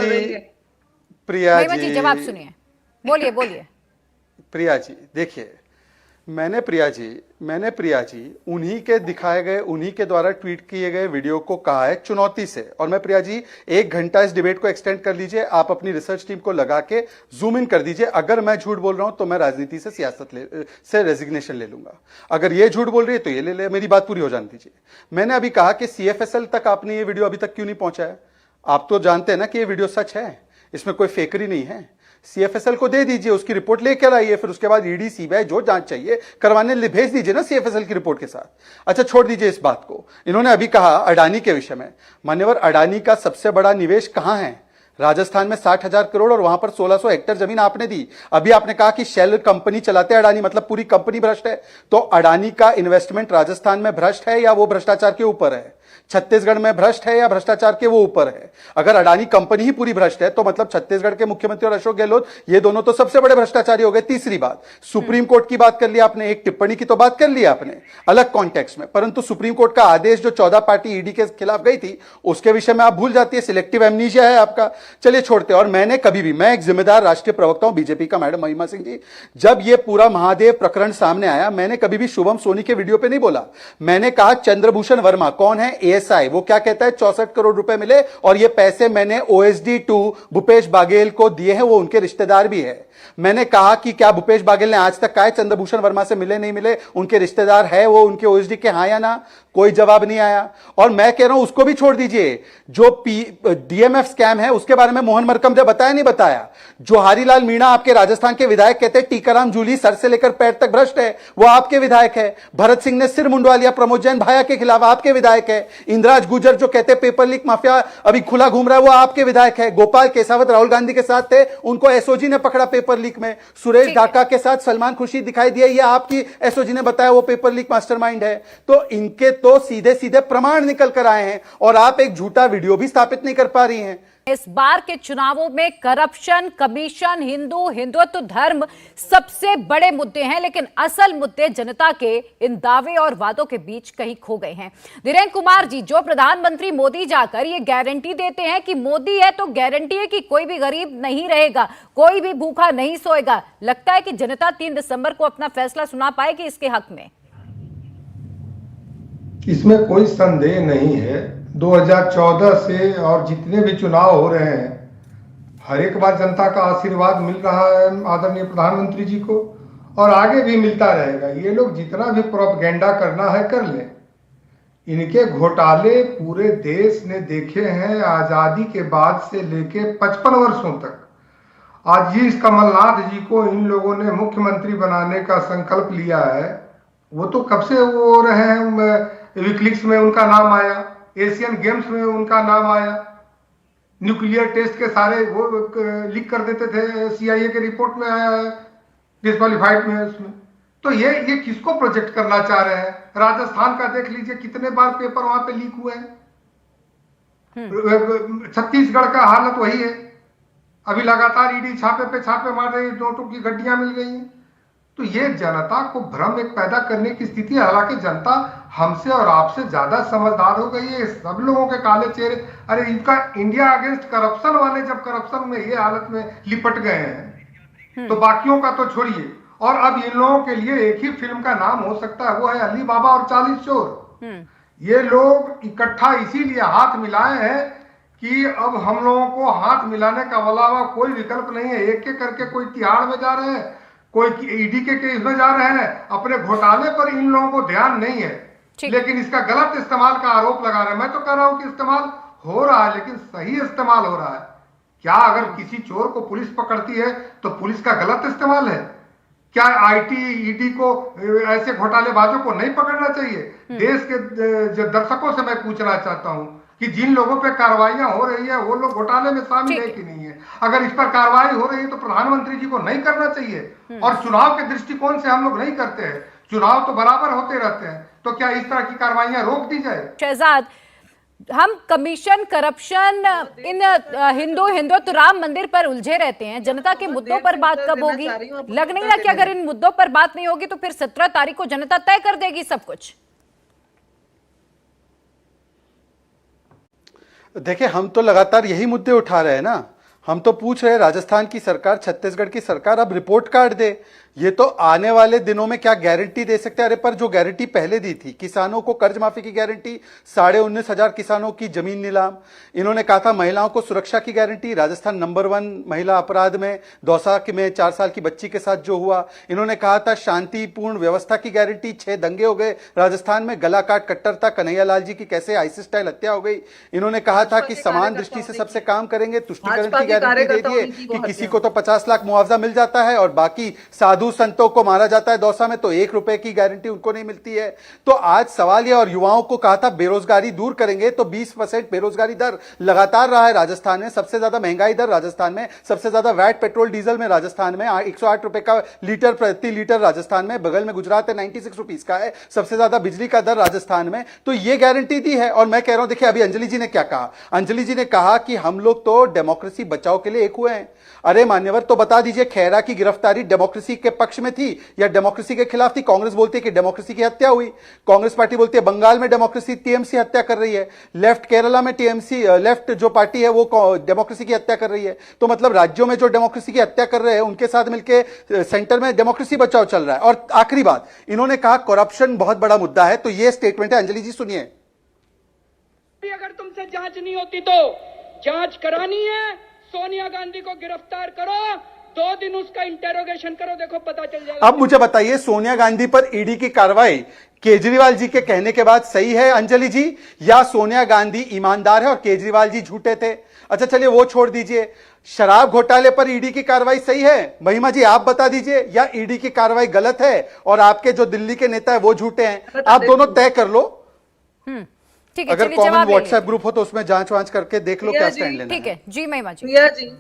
जी जवाब सुनिए, बोलिए बोलिए। प्रिया जी देखिए, मैंने प्रिया जी उन्हीं के दिखाए गए, उन्हीं के द्वारा ट्वीट किए गए वीडियो को कहा है चुनौती से। और मैं प्रिया जी 1 घंटा इस डिबेट को एक्सटेंड कर लीजिए, आप अपनी रिसर्च टीम को लगा के जूम इन कर दीजिए। अगर मैं झूठ बोल रहा हूं तो मैं राजनीति से, सियासत से रेजिग्नेशन ले लूंगा। अगर ये झूठ बोल रही है तो ये ले, मेरी बात पूरी हो जाने दीजिए। मैंने अभी कहा कि CFSL तक आपने ये वीडियो अभी तक क्यों नहीं पहुंचाया? आप तो जानते हैं ना कि ये वीडियो सच है, इसमें कोई फेकरी नहीं है। CFSL को दे दीजिए, उसकी रिपोर्ट लेकर आइए, फिर उसके बाद ईडी, सीबीआई जो जांच चाहिए करवाने भेज दीजिए ना CFSL की रिपोर्ट के साथ। अच्छा छोड़ दीजिए इस बात को। इन्होंने अभी कहा अडानी के विषय में, मान्यवर अडानी का सबसे बड़ा निवेश कहां है? राजस्थान में 60,000 करोड़, और वहां पर 1600 हेक्टेयर जमीन आपने दी। अभी आपने कहा कि शेल कंपनी चलाते अडानी, मतलब पूरी कंपनी भ्रष्ट है। तो अडानी का इन्वेस्टमेंट राजस्थान में भ्रष्ट है या वो भ्रष्टाचार के ऊपर है? छत्तीसगढ़ में भ्रष्ट है या भ्रष्टाचार के वो ऊपर है? अगर अडानी कंपनी ही पूरी भ्रष्ट है तो मतलब छत्तीसगढ़ के मुख्यमंत्री और अशोक गहलोत, ये दोनों तो सबसे बड़े भ्रष्टाचारी हो गए। तीसरी बात, सुप्रीम कोर्ट की बात कर ली आपने, एक टिप्पणी की तो बात कर ली आपने अलग कॉन्टेक्स्ट में, परंतु सुप्रीम कोर्ट का आदेश जो 14 पार्टी ईडी के खिलाफ गई थी उसके विषय में आप भूल जाती है। सिलेक्टिव एमनीशिया है आपका। चलिए छोड़ते। और मैंने कभी भी, मैं एक जिम्मेदार राष्ट्रीय प्रवक्ता हूं बीजेपी का, मैडम महिमा सिंह जी, जब ये पूरा महादेव प्रकरण सामने आया, मैंने कभी भी शुभम सोनी के वीडियो पे नहीं बोला। मैंने कहा चंद्रभूषण वर्मा कौन है? ASI, वो क्या कहता है 64 करोड़ रुपए मिले और ये पैसे मैंने OSD 2 भूपेश बाघेल को दिए हैं, वो उनके रिश्तेदार भी है। मैंने कहा कि क्या भूपेश बाघेल ने आज तक कहा है चंद्रभूषण वर्मा से मिले नहीं मिले, उनके रिश्तेदार है वो उनके OSD के, हाँ या ना? कोई जवाब नहीं आया। और मैं कह रहा हूं उसको भी छोड़ दीजिए, जो DMF स्कैम है उसके बारे में मोहन मरकम ने बताया नहीं बताया? जो हरिलाल मीणा आपके राजस्थान के विधायक कहते हैं टीकाराम जूली सर से लेकर पैर तक भ्रष्ट है, वो आपके विधायक है। भरत सिंह ने सिर मुंडवा लिया प्रमोद जैन भाया के खिलाफ, आपके विधायक है। इंद्राज गुर्जर जो कहते हैं पेपर लीक माफिया अभी खुला घूम रहा है, वो आपके विधायक है। गोपाल केसावत राहुल गांधी के साथ थे, उनको SOG ने पकड़ा पेपर लीक में। सुरेश ढाका के साथ सलमान खुर्शीद दिखाई दिया, ये आपकी SOG ने बताया वो पेपर लीक मास्टरमाइंड है। तो इनके तो सीधे सीधे प्रमाण निकल कर आए हैं और आप एक झूठा वीडियो भी स्थापित नहीं कर पा रही हैं। इस बार के चुनावों में करप्शन, कमीशन, हिंदुत्व, धर्म सबसे बड़े मुद्दे हैं, लेकिन असल मुद्दे जनता के इन दावे और वादों के बीच कहीं खो गए हैं। धीरेन्द्र कुमार जी, जो प्रधानमंत्री मोदी जाकर ये गारंटी देते हैं कि मोदी है तो गारंटी है कि कोई भी गरीब नहीं रहेगा, कोई भी भूखा नहीं सोएगा, लगता है कि जनता 3 दिसंबर को अपना फैसला सुना पाएगी इसके हक में? इसमें कोई संदेह नहीं है। 2014 से और जितने भी चुनाव हो रहे हैं, हर एक बार जनता का आशीर्वाद मिल रहा है आदरणीय प्रधानमंत्री जी को, और आगे भी मिलता रहेगा। ये लोग जितना भी प्रोपेगेंडा करना है कर लें। इनके घोटाले पूरे देश ने देखे हैं, आजादी के बाद से लेके 55 वर्षों तक। आज जिस कमलनाथ जी को इन लोगों ने मुख्यमंत्री बनाने का संकल्प लिया है, वो तो कब से हो रहे हैं। विकिलीक्स में उनका नाम आया, एशियन गेम्स में उनका नाम आया, न्यूक्लियर टेस्ट के सारे वो लीक कर देते थे, CIA के रिपोर्ट में आया है, डिस्क्वालीफाइड में उसमें। तो ये किसको प्रोजेक्ट करना चाह रहे हैं? राजस्थान का देख लीजिए, कितने बार पेपर वहां पे लीक हुए हैं। छत्तीसगढ़ का हालत वही है। अभी लगातार ईडी छापे पे छापे मार रही है, नोटों की गड्डियां मिल गई हैं। तो ये जनता को भ्रम एक पैदा करने की स्थिति है। हालांकि जनता हमसे और आपसे ज्यादा समझदार हो गई है। सब लोगों के काले चेहरे, अरे इनका इंडिया अगेंस्ट करप्शन वाले जब करप्शन में ये हालत में लिपट गए हैं, तो बाकियों का तो छोड़िए। और अब इन लोगों के लिए एक ही फिल्म का नाम हो सकता है, वो है अली बाबा और 40 चोर। ये लोग इकट्ठा इसीलिए हाथ मिलाए हैं कि अब हम लोगों को हाथ मिलाने का अलावा कोई विकल्प नहीं है। एक एक करके कोई तिहाड़ में जा रहे हैं, कोई ईडी के केस में जा रहे हैं। अपने घोटाले पर इन लोगों को ध्यान नहीं है, लेकिन इसका गलत इस्तेमाल का आरोप लगा रहे हैं। मैं तो कह रहा हूं कि इस्तेमाल हो रहा है, लेकिन सही इस्तेमाल हो रहा है। क्या अगर किसी चोर को पुलिस पकड़ती है तो पुलिस का गलत इस्तेमाल है? क्या IT ED को ऐसे घोटालेबाजों को नहीं पकड़ना चाहिए? देश के जो दर्शकों से मैं पूछना चाहता हूं कि जिन लोगों पे कार्रवाइयां हो रही है वो लोग घोटाले में शामिल है कि नहीं है? अगर इस पर कार्रवाई हो रही है तो प्रधानमंत्री जी को नहीं करना चाहिए। और चुनाव के दृष्टिकोण से हम लोग नहीं करते हैं, चुनाव तो बराबर होते रहते हैं, तो क्या इस तरह की कार्रवाइयां रोक दी जाए? शहजाद, हम कमीशन, करप्शन, इन हिंदुत्व, राम मंदिर पर उलझे रहते हैं। जनता के मुद्दों पर बात कब होगी? लग नहीं रहा कि अगर इन मुद्दों पर बात नहीं होगी तो फिर 17 तारीख को जनता तय कर देगी सब कुछ? देखिए, हम तो लगातार यही मुद्दे उठा रहे हैं ना। हम तो पूछ रहे हैं राजस्थान की सरकार, छत्तीसगढ़ की सरकार अब रिपोर्ट कार्ड दे। ये तो आने वाले दिनों में क्या गारंटी दे सकते हैं? अरे पर जो गारंटी पहले दी थी, किसानों को कर्ज माफी की गारंटी, 19,500 किसानों की जमीन नीलाम। इन्होंने कहा था महिलाओं को सुरक्षा की गारंटी, राजस्थान नंबर 1 महिला अपराध में, दौसा में 4 साल की बच्ची के साथ जो हुआ। इन्होंने कहा था शांतिपूर्ण व्यवस्था की गारंटी, 6 दंगे हो गए राजस्थान में, गला काट कट्टरता, कन्हैया लाल जी की कैसे आईसी स्टाइल हत्या हो गई। इन्होंने कहा था कि समान दृष्टि से सबसे काम करेंगे, तुष्टिकरण की गारंटी दे दिए कि किसी को तो 50 लाख मुआवजा मिल जाता है और बाकी साधु संतों को मारा जाता है दौसा में तो 1 रुपए की गारंटी उनको नहीं मिलती है। तो आज सवाल यह, और युवाओं को कहा था बेरोजगारी दूर करेंगे, तो 20% बेरोजगारी दर लगातार रहा है राजस्थान में। सबसे ज्यादा महंगाई दर राजस्थान में, सबसे ज्यादा वैट पेट्रोल डीजल में राजस्थान में, 108 रुपए का लीटर प्रति लीटर राजस्थान में। बगल में गुजरात है, 96 रुपीज का है। सबसे ज्यादा बिजली का दर राजस्थान में। तो ये गारंटी दी है। और मैं कह रहा हूं, देखिए अभी अंजलि जी ने क्या कहा। अंजलि जी ने कहा कि हम लोग तो डेमोक्रेसी बचाओ के लिए एक हुए हैं। अरे मान्यवर, तो बता दीजिए, खैरा की गिरफ्तारी डेमोक्रेसी के पक्ष में थी या डेमोक्रेसी के खिलाफ थी? कांग्रेस बोलती है कि डेमोक्रेसी की हत्या हुई। कांग्रेस पार्टी बोलती है बंगाल में डेमोक्रेसी, टीएमसी हत्या कर रही है। लेफ्ट केरला में टीएमसी, लेफ्ट जो पार्टी है वो डेमोक्रेसी की हत्या कर रही है। तो मतलब राज्यों में जो डेमोक्रेसी की हत्या कर रहे हैं उनके साथ मिलकर सेंटर में डेमोक्रेसी बचाओ चल रहा है। और आखिरी बात, इन्होंने कहा करप्शन बहुत बड़ा मुद्दा है। तो ये स्टेटमेंट है, अंजलि जी सुनिए। अगर तुमसे जांच नहीं होती तो जांच करानी है, सोनिया गांधी को गिरफ्तार करो, 2 दिन उसका इंटेरोगेशन करो, देखो पता चल जाएगा। अब मुझे बताइए, सोनिया गांधी पर ईडी की कार्रवाई केजरीवाल जी के कहने के बाद सही है अंजलि जी, या सोनिया गांधी ईमानदार है और केजरीवाल जी झूठे थे? अच्छा चलिए वो छोड़ दीजिए, शराब घोटाले पर ईडी की कार्रवाई सही है? महिमा जी आप बता दीजिए, या ईडी की कार्रवाई गलत है और आपके जो दिल्ली के नेता है वो झूठे हैं? आप दोनों तय कर लो। ठीक है, अगर चलिए कॉमन जवाब ले व्हाट्सएप लेते ग्रुप हो तो उसमें जांच वांच करके देख लो प्रिया क्या जी, स्टैंड लेना ठीक है। है जी महिमा जी। प्रिया जी,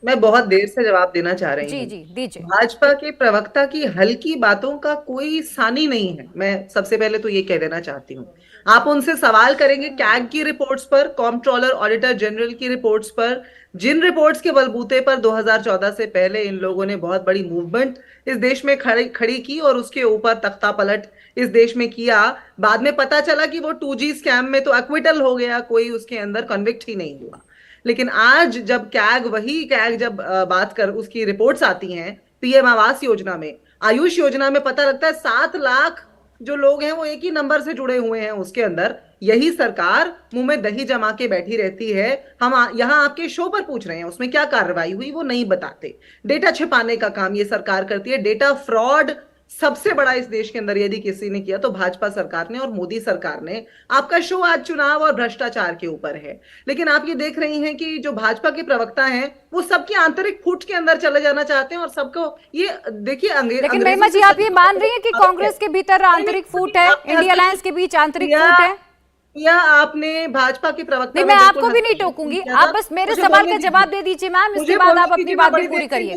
मैं बहुत देर से जवाब देना चाह रही जी हूँ। जी दीजिए। भाजपा के प्रवक्ता की हल्की बातों का कोई सानी नहीं है, मैं सबसे पहले तो ये कह देना चाहती हूँ। आप उनसे सवाल करेंगे कैग की रिपोर्ट्स पर, कॉम्प्ट्रोलर ऑडिटर जनरल की रिपोर्ट्स पर, जिन रिपोर्ट्स के बलबूते पर 2014 से पहले इन लोगों ने बहुत बड़ी मूवमेंट इस देश में खड़ी की और उसके ऊपर तख्ता पलट इस देश में किया। बाद में पता चला कि वो 2G स्कैम में तो एक्विटल हो गया, कोई उसके अंदर कन्विक्ट ही नहीं हुआ। लेकिन आज जब कैग जब बात कर उसकी रिपोर्ट्स आती हैं पीएम आवास योजना में, आयुष योजना में, पता लगता है 7 लाख जो लोग हैं वो एक ही नंबर से जुड़े हुए हैं उसके अंदर। यही सरकार मुंह में दही जमा के बैठी रहती है। हम यहाँ आपके शो पर पूछ रहे हैं उसमें क्या कार्रवाई हुई, वो नहीं बताते। डेटा छिपाने का काम ये सरकार करती है। डेटा फ्रॉड सबसे बड़ा इस देश के अंदर यदि किसी ने किया तो भाजपा सरकार ने और मोदी सरकार ने। आपका शो आज चुनाव और भ्रष्टाचार के ऊपर है, लेकिन आप ये देख रही हैं कि जो भाजपा के प्रवक्ता हैं वो सबकी आंतरिक फूट के अंदर चले जाना चाहते हैं और सबको ये देखिए लेकिन महिमा जी आप ये मान रही हैं कि कांग्रेस के भीतर आंतरिक फूट है, इंडिया अलायंस के बीच आंतरिक फूट है? या आपने भाजपा के प्रवक्ता नहीं, मैं आपको भी नहीं टोकूंगी, आप बस मेरे सवाल का जवाब दे दीजिए मैम, इसके बाद आप अपनी बात भी पूरी करिए।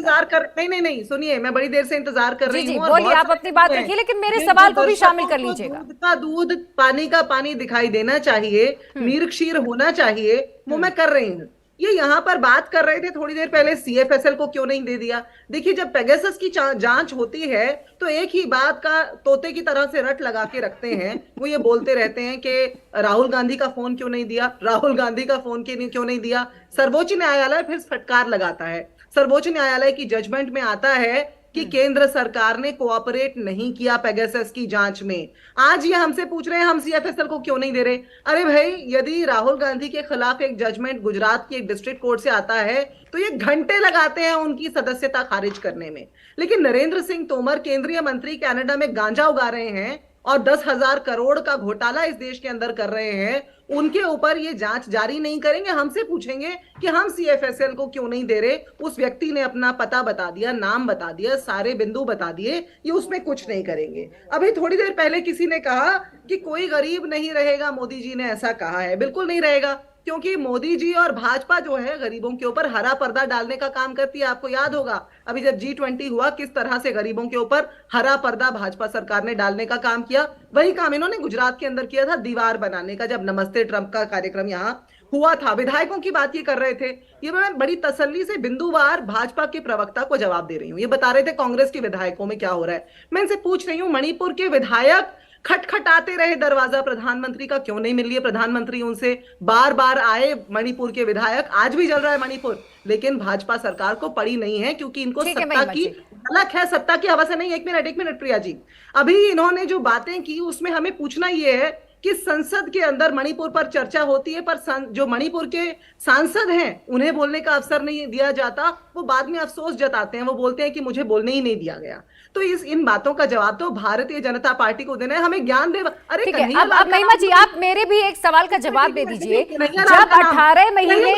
नहीं, सुनिए, मैं बड़ी देर से इंतजार कर रही हूँ। बोलिए, आप अपनी बात रखिए, लेकिन मेरे सवाल को भी शामिल कर लीजिएगा। दूध का दूध, पानी का पानी दिखाई देना चाहिए, नीर क्षीर होना चाहिए, वो मैं कर रही हूँ। ये यहाँ पर बात कर रहे थे थोड़ी देर पहले CFSL को क्यों नहीं दे दिया। देखिए, जब पेगासस की जांच होती है तो एक ही बात का तोते की तरह से रट लगा के रखते हैं। वो ये बोलते रहते हैं कि राहुल गांधी का फोन क्यों नहीं दिया, राहुल गांधी का फोन क्यों नहीं दिया। सर्वोच्च न्यायालय फिर फटकार लगाता है। सर्वोच्च न्यायालय की जजमेंट में आता है कि केंद्र सरकार ने कोऑपरेट नहीं किया पेगासस की जांच में। आज ये हमसे पूछ रहे हैं हम CFSL को क्यों नहीं दे रहे। अरे भाई, यदि राहुल गांधी के खिलाफ एक जजमेंट गुजरात की एक डिस्ट्रिक्ट कोर्ट से आता है तो ये घंटे लगाते हैं उनकी सदस्यता खारिज करने में। लेकिन नरेंद्र सिंह तोमर, केंद्रीय मंत्री, कनाडा में गांजा उगा रहे हैं और 10,000 करोड़ का घोटाला इस देश के अंदर कर रहे हैं। उनके ऊपर ये जांच जारी नहीं करेंगे, हमसे पूछेंगे कि हम CFSL को क्यों नहीं दे रहे। उस व्यक्ति ने अपना पता बता दिया, नाम बता दिया, सारे बिंदु बता दिए, ये उसमें कुछ नहीं करेंगे। अभी थोड़ी देर पहले किसी ने कहा कि कोई गरीब नहीं रहेगा, मोदी जी ने ऐसा कहा है। बिल्कुल नहीं रहेगा, क्योंकि मोदी जी और भाजपा जो है गरीबों के ऊपर हरा पर्दा डालने का काम करती है। आपको याद होगा अभी जब G20 हुआ, किस तरह से गरीबों के ऊपर हरा पर्दा भाजपा सरकार ने डालने का काम किया। वही काम इन्होंने गुजरात के अंदर किया था, दीवार बनाने का, जब नमस्ते ट्रंप का कार्यक्रम यहाँ हुआ था। विधायकों की बात ये कर रहे थे। ये मैं बड़ी तसल्ली से बिंदुवार भाजपा के प्रवक्ता को जवाब दे रही हूँ। ये बता रहे थे कांग्रेस के विधायकों में क्या हो रहा है। मैं इनसे पूछ रही हूँ, मणिपुर के विधायक खटखटाते रहे दरवाजा प्रधानमंत्री का, क्यों नहीं मिल रही है प्रधानमंत्री उनसे। बार बार आए मणिपुर के विधायक, आज भी जल रहा है मणिपुर, लेकिन भाजपा सरकार को पड़ी नहीं है, क्योंकि इनको सत्ता की अलग है, सत्ता की हवा से नहीं। एक मिनट प्रिया जी, अभी इन्होंने जो बातें की उसमें हमें पूछना ये है कि संसद के अंदर मणिपुर पर चर्चा होती है, पर जो मणिपुर के सांसद हैं उन्हें बोलने का अवसर नहीं दिया जाता। वो बाद में अफसोस जताते हैं, वो बोलते हैं कि मुझे बोलने ही नहीं दिया गया। तो इन बातों का जवाब तो भारतीय जनता पार्टी को देना है, हमें ज्ञान दे। अरे ठीक है, अब महिमा जी आप मेरे भी एक सवाल का जवाब दे दीजिए। जब 18 महीने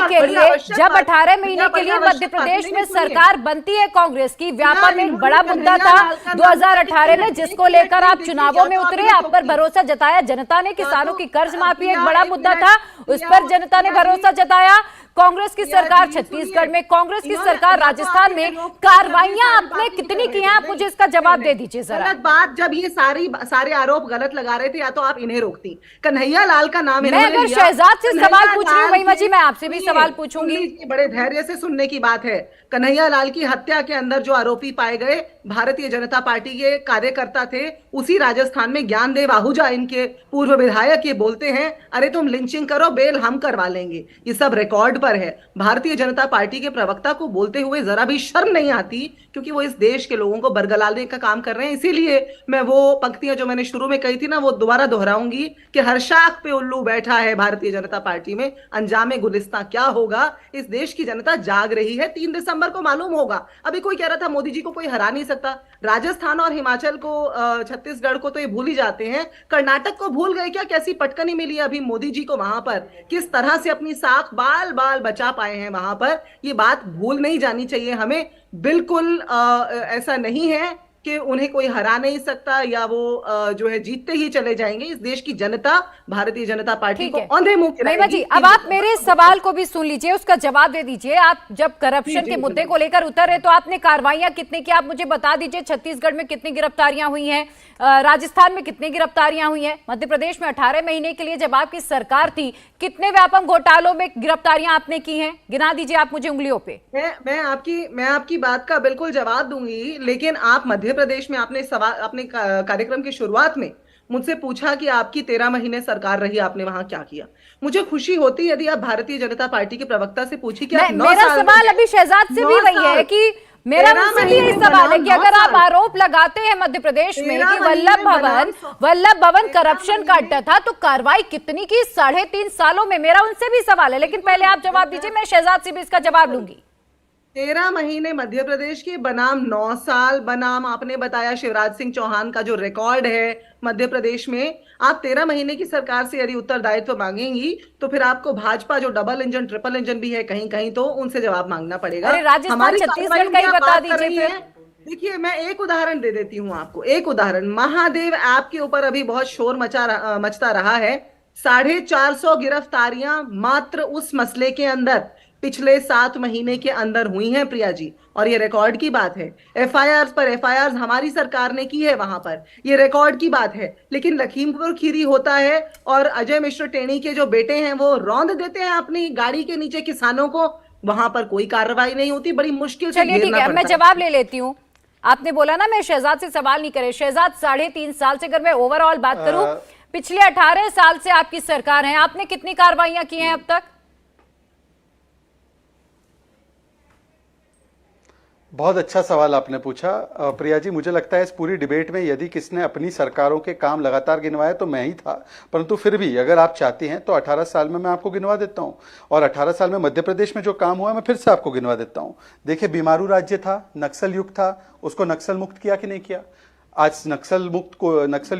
के लिए मध्य प्रदेश में सरकार बनती है कांग्रेस की, व्यापार में एक बड़ा मुद्दा था 2018 में, जिसको लेकर आप चुनावों में उतरे, आप पर भरोसा जताया जनता ने। किसानों की कर्ज माफी एक बड़ा मुद्दा था, उस पर जनता ने भरोसा जताया। कांग्रेस की सरकार छत्तीसगढ़ में, कांग्रेस की सरकार राजस्थान में, कार्रवाइयां आपने कितनी की हैं? आप मुझे इसका जवाब दे दीजिए जरा। गलत बात, जब ये सारे आरोप गलत लगा रहे थे, या तो आप इन्हें रोकती। कन्हैया लाल का नाम मैं अगर शहजाद से सवाल पूछ रही हूँ महिमा जी, मैं आपसे भी सवाल पूछूंगी। बड़े धैर्य से सुनने की बात है। कन्हैया लाल की हत्या के अंदर जो आरोपी पाए गए भारतीय जनता पार्टी के कार्यकर्ता थे, उसी राजस्थान में ज्ञानदेव आहूजा, इनके पूर्व विधायक, ये बोलते हैं अरे तुम लिंचिंग करो, बेल हम करवा लेंगे। ये सब रिकॉर्ड पर है। भारतीय जनता पार्टी के प्रवक्ता को बोलते हुए जरा भी शर्म नहीं आती, क्योंकि वो इस देश के लोगों को बरगलाने का काम कर रहे हैं। इसीलिए मैं वो पंक्तियां जो मैंने शुरू में कही थी ना, वो दोबारा दोहराऊंगी कि हर शाख पे उल्लू बैठा है भारतीय जनता पार्टी में। अंजामे गुलिस्तां क्या होगा, इस देश की जनता जाग रही है। 3 दिसंबर को मालूम होगा। अभी कोई कह रहा था मोदी जी को कोई हरा नहीं सकता। राजस्थान और हिमाचल को, छत्तीसगढ़ को तो ये भूल ही जाते हैं, कर्नाटक को भूल गए क्या? कैसी पटकनी मिली अभी मोदी जी को वहां पर, किस तरह से अपनी साख बाल बाल बचा पाए हैं वहां पर। ये बात भूल नहीं जानी चाहिए हमें। बिल्कुल ऐसा नहीं है कि उन्हें कोई हरा नहीं सकता या वो जो है जीतते ही चले जाएंगे। इस देश की जनता भारतीय जनता पार्टी ठीक को है औंधे मुंह महिमा जी, अब आप मेरे सवाल को भी सुन लीजिए, उसका जवाब दे दीजिए। आप जब करप्शन के मुद्दे को लेकर उतरे तो आपने कार्रवाइयां कितनी की, आप मुझे बता दीजिए। छत्तीसगढ़ में कितनी गिरफ्तारियां हुई हैं, राजस्थान में कितनी गिरफ्तारियां हुई हैं, मध्य प्रदेश में 18 महीने के लिए जब आपकी सरकार थी कितने व्यापक घोटालों में गिरफ्तारियां आपने की हैं, गिना दीजिए आप मुझे उंगलियों पे। मैं आपकी बात का बिल्कुल जवाब दूंगी, लेकिन आप मध्य प्रदेश में आपने अपने कार्यक्रम की शुरुआत में मुझसे पूछा कि आपकी 13 महीने सरकार रही, आपने वहां क्या किया। मुझे खुशी होती यदि आप भारतीय जनता पार्टी के प्रवक्ता से पूछी कि मेरा सवाल अभी शहजाद से भी वही है कि मेरा मुझसे भी यही सवाल है कि अगर आप आरोप लगाते हैं मध्य प्रदेश में कि वल्लभ भवन करप्शन का अड्डा था तो कार्रवाई कितनी की 3.5 सालों में, मेरा उनसे भी सवाल है। लेकिन पहले आप जवाब दीजिए, मैं शहजाद से भी इसका जवाब लूंगी। 13 महीने मध्य प्रदेश के बनाम 9 साल बनाम आपने बताया शिवराज सिंह चौहान का जो रिकॉर्ड है मध्य प्रदेश में, आप 13 महीने की सरकार से यदि उत्तरदायित्व मांगेंगी तो फिर आपको भाजपा जो डबल इंजन ट्रिपल इंजन भी है कहीं कहीं तो उनसे जवाब मांगना पड़ेगा। अरे राजस्थान छत्तीसगढ़ का ही बता दीजिए फिर। देखिए मैं एक उदाहरण दे देती हूँ आपको, एक उदाहरण महादेव ऐप के ऊपर अभी बहुत शोर मचता रहा है। 450 गिरफ्तारियां मात्र उस मसले के अंदर पिछले 7 महीने के अंदर हुई हैं प्रिया जी, और ये रिकॉर्ड की बात है। एफआईआर पर एफआईआर हमारी सरकार ने की है वहां पर, ये रिकॉर्ड की बात है। लेकिन लखीमपुर खीरी होता है और अजय मिश्र टेणी के जो बेटे हैं वो रौंद देते हैं अपनी गाड़ी के नीचे किसानों को, वहां पर कोई कार्रवाई नहीं होती, बड़ी मुश्किल से चलिए ठीक है, मैं जवाब ले लेती हूँ। आपने बोला ना मैं शहजाद से सवाल नहीं करे, शहजाद 3.5 साल से अगर मैं ओवरऑल बात करूं, पिछले 18 साल से आपकी सरकार है, आपने कितनी कार्रवाइयां की हैं अब तक? बहुत अच्छा सवाल आपने पूछा प्रिया जी। मुझे लगता है इस पूरी डिबेट में यदि किसने अपनी सरकारों के काम लगातार गिनवाए तो मैं ही था, परंतु फिर भी अगर आप चाहती हैं तो 18 साल में मैं आपको गिनवा देता हूं, और 18 साल में मध्य प्रदेश में जो काम हुआ मैं फिर से आपको गिनवा देता हूं। देखिए, बीमारू राज्य था, नक्सल युक्त था, उसको नक्सल मुक्त किया कि नहीं किया? आज नक्सल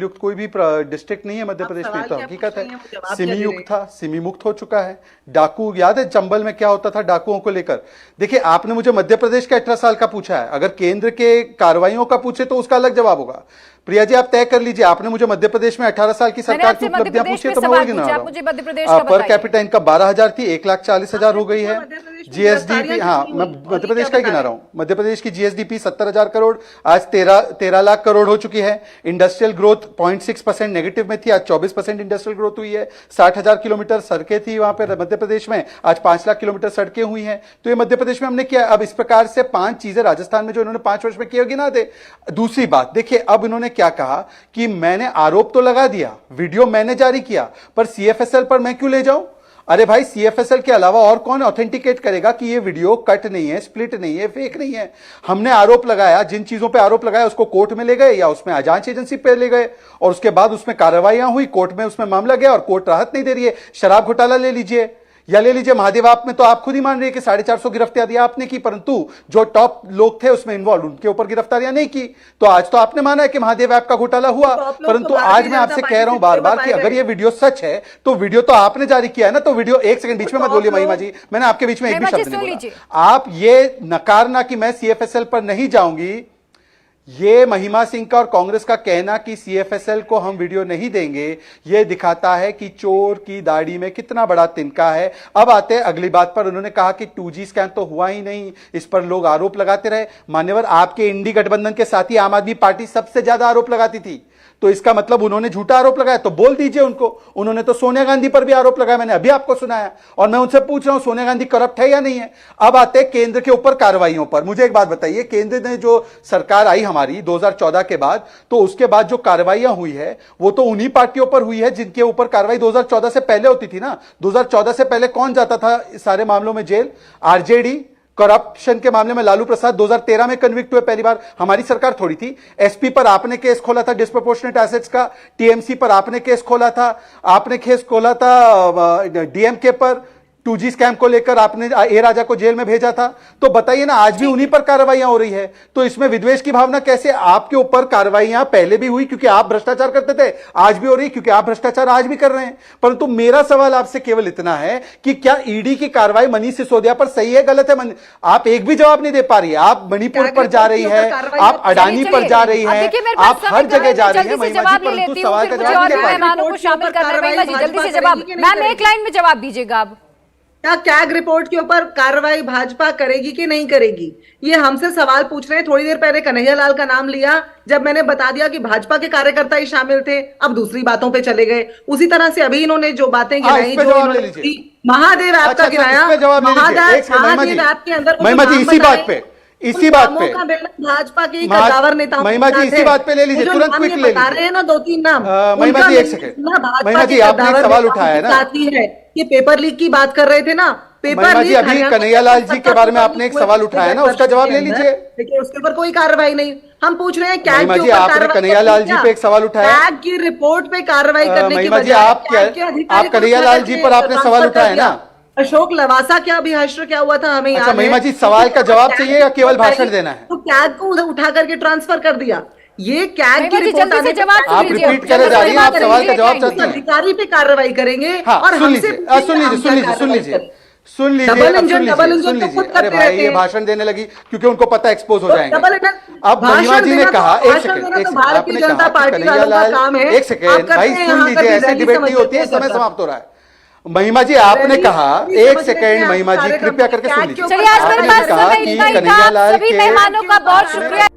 युक्त कोई भी डिस्ट्रिक्ट नहीं है मध्य प्रदेश में, तो हकीकत है। सिमी युक्त था, सिमी मुक्त हो चुका है। डाकू, याद है चंबल में क्या होता था डाकुओं को लेकर? देखिए, आपने मुझे मध्य प्रदेश के 18 साल का पूछा है, अगर केंद्र के कार्रवाइयों का पूछे तो उसका अलग जवाब होगा। प्रिया जी आप तय कर लीजिए, आपने मुझे मध्य प्रदेश में 18 साल की सरकार की उपलब्धियां पूछी तो मैं वही गिना रहा हूं। पर कैपिटा इनका 12,000 थी, 1,40,000 हो गई है। जीएसडीपी, हाँ मैं मध्य प्रदेश का ही गिना रहा हूं। मध्य प्रदेश की जीएसडीपी 70,000 करोड़, आज 13 लाख करोड़ हो चुकी है। इंडस्ट्रियल ग्रोथ 0.6% नेगेटिव में थी, आज 24% इंडस्ट्रियल ग्रोथ हुई है। 60,000 किलोमीटर सड़कें थी वहां पे मध्य प्रदेश में, आज 5 लाख किलोमीटर सड़कें हुई हैं। तो ये मध्य प्रदेश में हमने किया। अब इस प्रकार से 5 चीजें राजस्थान में जो इन्होंने 5 वर्ष में किया गिना दे। दूसरी बात देखिए, अब इन्होंने क्या कहा कि मैंने आरोप तो लगा दिया, वीडियो मैंने जारी किया, पर सीएफएसएल पर मैं क्यों ले जाऊं? अरे भाई, सीएफएसएल के अलावा और कौन ऑथेंटिकेट करेगा कि ये वीडियो कट नहीं है, स्प्लिट नहीं है, फेक नहीं है? हमने आरोप लगाया, जिन चीजों पे आरोप लगाया उसको कोर्ट में ले गए या उसमें जांच एजेंसी पे ले गए, और उसके बाद उसमें कार्रवाइयां हुई, कोर्ट में उसमें मामला गया और कोर्ट राहत नहीं दे रही है। शराब घोटाला ले लीजिए या ले लीजिए महादेव ऐप में, तो आप खुद ही मान रही है कि 450 गिरफ्तारियां आपने की, परंतु जो टॉप लोग थे उसमें इन्वॉल्व उनके ऊपर गिरफ्तारियां नहीं की। तो आज तो आपने माना है कि महादेव ऐप का घोटाला हुआ, परंतु आज मैं आपसे कह रहा हूं बार बार कि अगर ये वीडियो सच है तो वीडियो तो आपने जारी किया है ना। तो वीडियो, एक सेकंड बीच में मत बोलिए महिमा जी, मैंने आपके बीच में एक भी शब्द नहीं बोला। आप ये नकारना कि मैं सीएफएसएल पर नहीं जाऊंगी, ये महिमा सिंह का और कांग्रेस का कहना कि सीएफएसएल को हम वीडियो नहीं देंगे, ये दिखाता है कि चोर की दाढ़ी में कितना बड़ा तिनका है। अब आते हैं अगली बात पर। उन्होंने कहा कि 2G स्कैम तो हुआ ही नहीं, इस पर लोग आरोप लगाते रहे। मान्यवर, आपके इंडी गठबंधन के साथ ही आम आदमी पार्टी सबसे ज्यादा आरोप लगाती थी, तो इसका मतलब उन्होंने झूठा आरोप लगाया तो बोल दीजिए उनको। उन्होंने तो सोनिया गांधी पर भी आरोप लगाया, मैंने अभी आपको सुनाया, और मैं उनसे पूछ रहा हूं सोनिया गांधी करप्ट है या नहीं है। अब आते हैं केंद्र के ऊपर कार्रवाइयों पर। मुझे एक बात बताइए, केंद्र ने जो सरकार आई हमारी 2014 के बाद, तो उसके बाद जो कार्रवाइयां हुई है वो तो उन्हीं पार्टियों पर हुई है जिनके ऊपर कार्रवाई 2014 से पहले होती थी ना। 2014 से पहले कौन जाता था सारे मामलों में जेल? आरजेडी। करप्शन के मामले में लालू प्रसाद 2013 में कन्विक्ट हुए पहली बार, हमारी सरकार थोड़ी थी। एसपी पर आपने केस खोला था डिस्प्रोपोर्शनेट एसेट्स का, टीएमसी पर आपने केस खोला था, आपने केस खोला था डीएमके पर, 2G स्कैम को लेकर आपने ए राजा को जेल में भेजा था, तो बताइए ना, आज भी उन्हीं पर कार्रवाइयां हो रही है। तो इसमें विद्वेष की भावना कैसे? आपके ऊपर कार्रवाइयां पहले भी हुई क्योंकि आप भ्रष्टाचार करते थे, आज भी हो रही क्योंकि आप भ्रष्टाचार आज भी कर रहे हैं। परंतु मेरा सवाल आपसे केवल इतना है कि क्या ईडी की कार्रवाई मनीष सिसोदिया पर सही है, गलत है? आप एक भी जवाब नहीं दे पा रही है। आप मणिपुर पर जा रही है, आप अडानी पर जा रही है, आप हर जगह जा रही है। महिमा जी, परंतु सवाल का जवाब नहीं दे पा रही। मेहमानों को शामिल करना है। महिमा जी, जल्दी से जवाब, मैम एक लाइन में जवाब दीजिएगा। आप क्या कैग रिपोर्ट के ऊपर कार्रवाई भाजपा करेगी कि नहीं करेगी, ये हमसे सवाल पूछ रहे हैं। थोड़ी देर पहले कन्हैया लाल का नाम लिया, जब मैंने बता दिया कि भाजपा के कार्यकर्ता ही शामिल थे, अब दूसरी बातों पे चले गए। उसी तरह से अभी इन्होंने जो बातें गिनाई, जो महादेव ऐप का गिनाया, महादेव ऐप के अंदर महिमा जी इसी बात पे भाजपा के कद्दावर नेताओं, महिमा जी इसी बात पे ले लीजिए, तुरंत क्विक ले बता रहे हैं ना 2-3 नाम। महिमा जी एक सेकंड, महिमा जी आपने एक सवाल उठाया है ना, ये पेपर लीक की बात कर रहे थे ना, महिमा जी अभी कन्हैया लाल जी के बारे में आपने एक सवाल उठाया है ना, उसका जवाब ले लीजिए। लेकिन उसके ऊपर कोई कार्रवाई नहीं। हम पूछ रहे हैं कैग महिमा के जी ऊपर आपने कार्रवाई कन्हैया लाल जी पे एक सवाल उठाया, कैग की रिपोर्ट पे कार्रवाई करने की महिमा जी बजाय आप कैग के अधिकारी आप कन्हैया लाल जी पर आपने सवाल उठाया है ना। अशोक लवासा क्या अभी हश्र क्या हुआ था हमें याद अच्छा है। महिमा जी, सवाल का जवाब चाहिए या केवल भाषण देना है? तो कैग को उधर उठा करके ट्रांसफर कर दिया। ये कैग की रिपोर्ट जल्दी से जवाब आप रिपीट करे जा रही हैं, आप सवाल का जवाब चाहती हैं। अधिकारी पे कार्रवाई करेंगे और सुन लीजिए, सुन लीजिए। अरे भाई ये भाषण देने लगी क्योंकि उनको पता एक्सपोज हो जाएंगे। अब महिमा जी ने कहा, एक सेकंड, आपने कहा कि कन्हैया लाल, एक सेकंड भाई सुन लीजिए, ऐसे डिबेट नहीं होती है, समय समाप्त हो रहा है। महिमा जी आपने कहा, एक सेकंड महिमा जी कृपया करके सुन लीजिए। चलिए आज मेरे पास समय इतना ही था। सभी मेहमानों का बहुत शुक्रिया।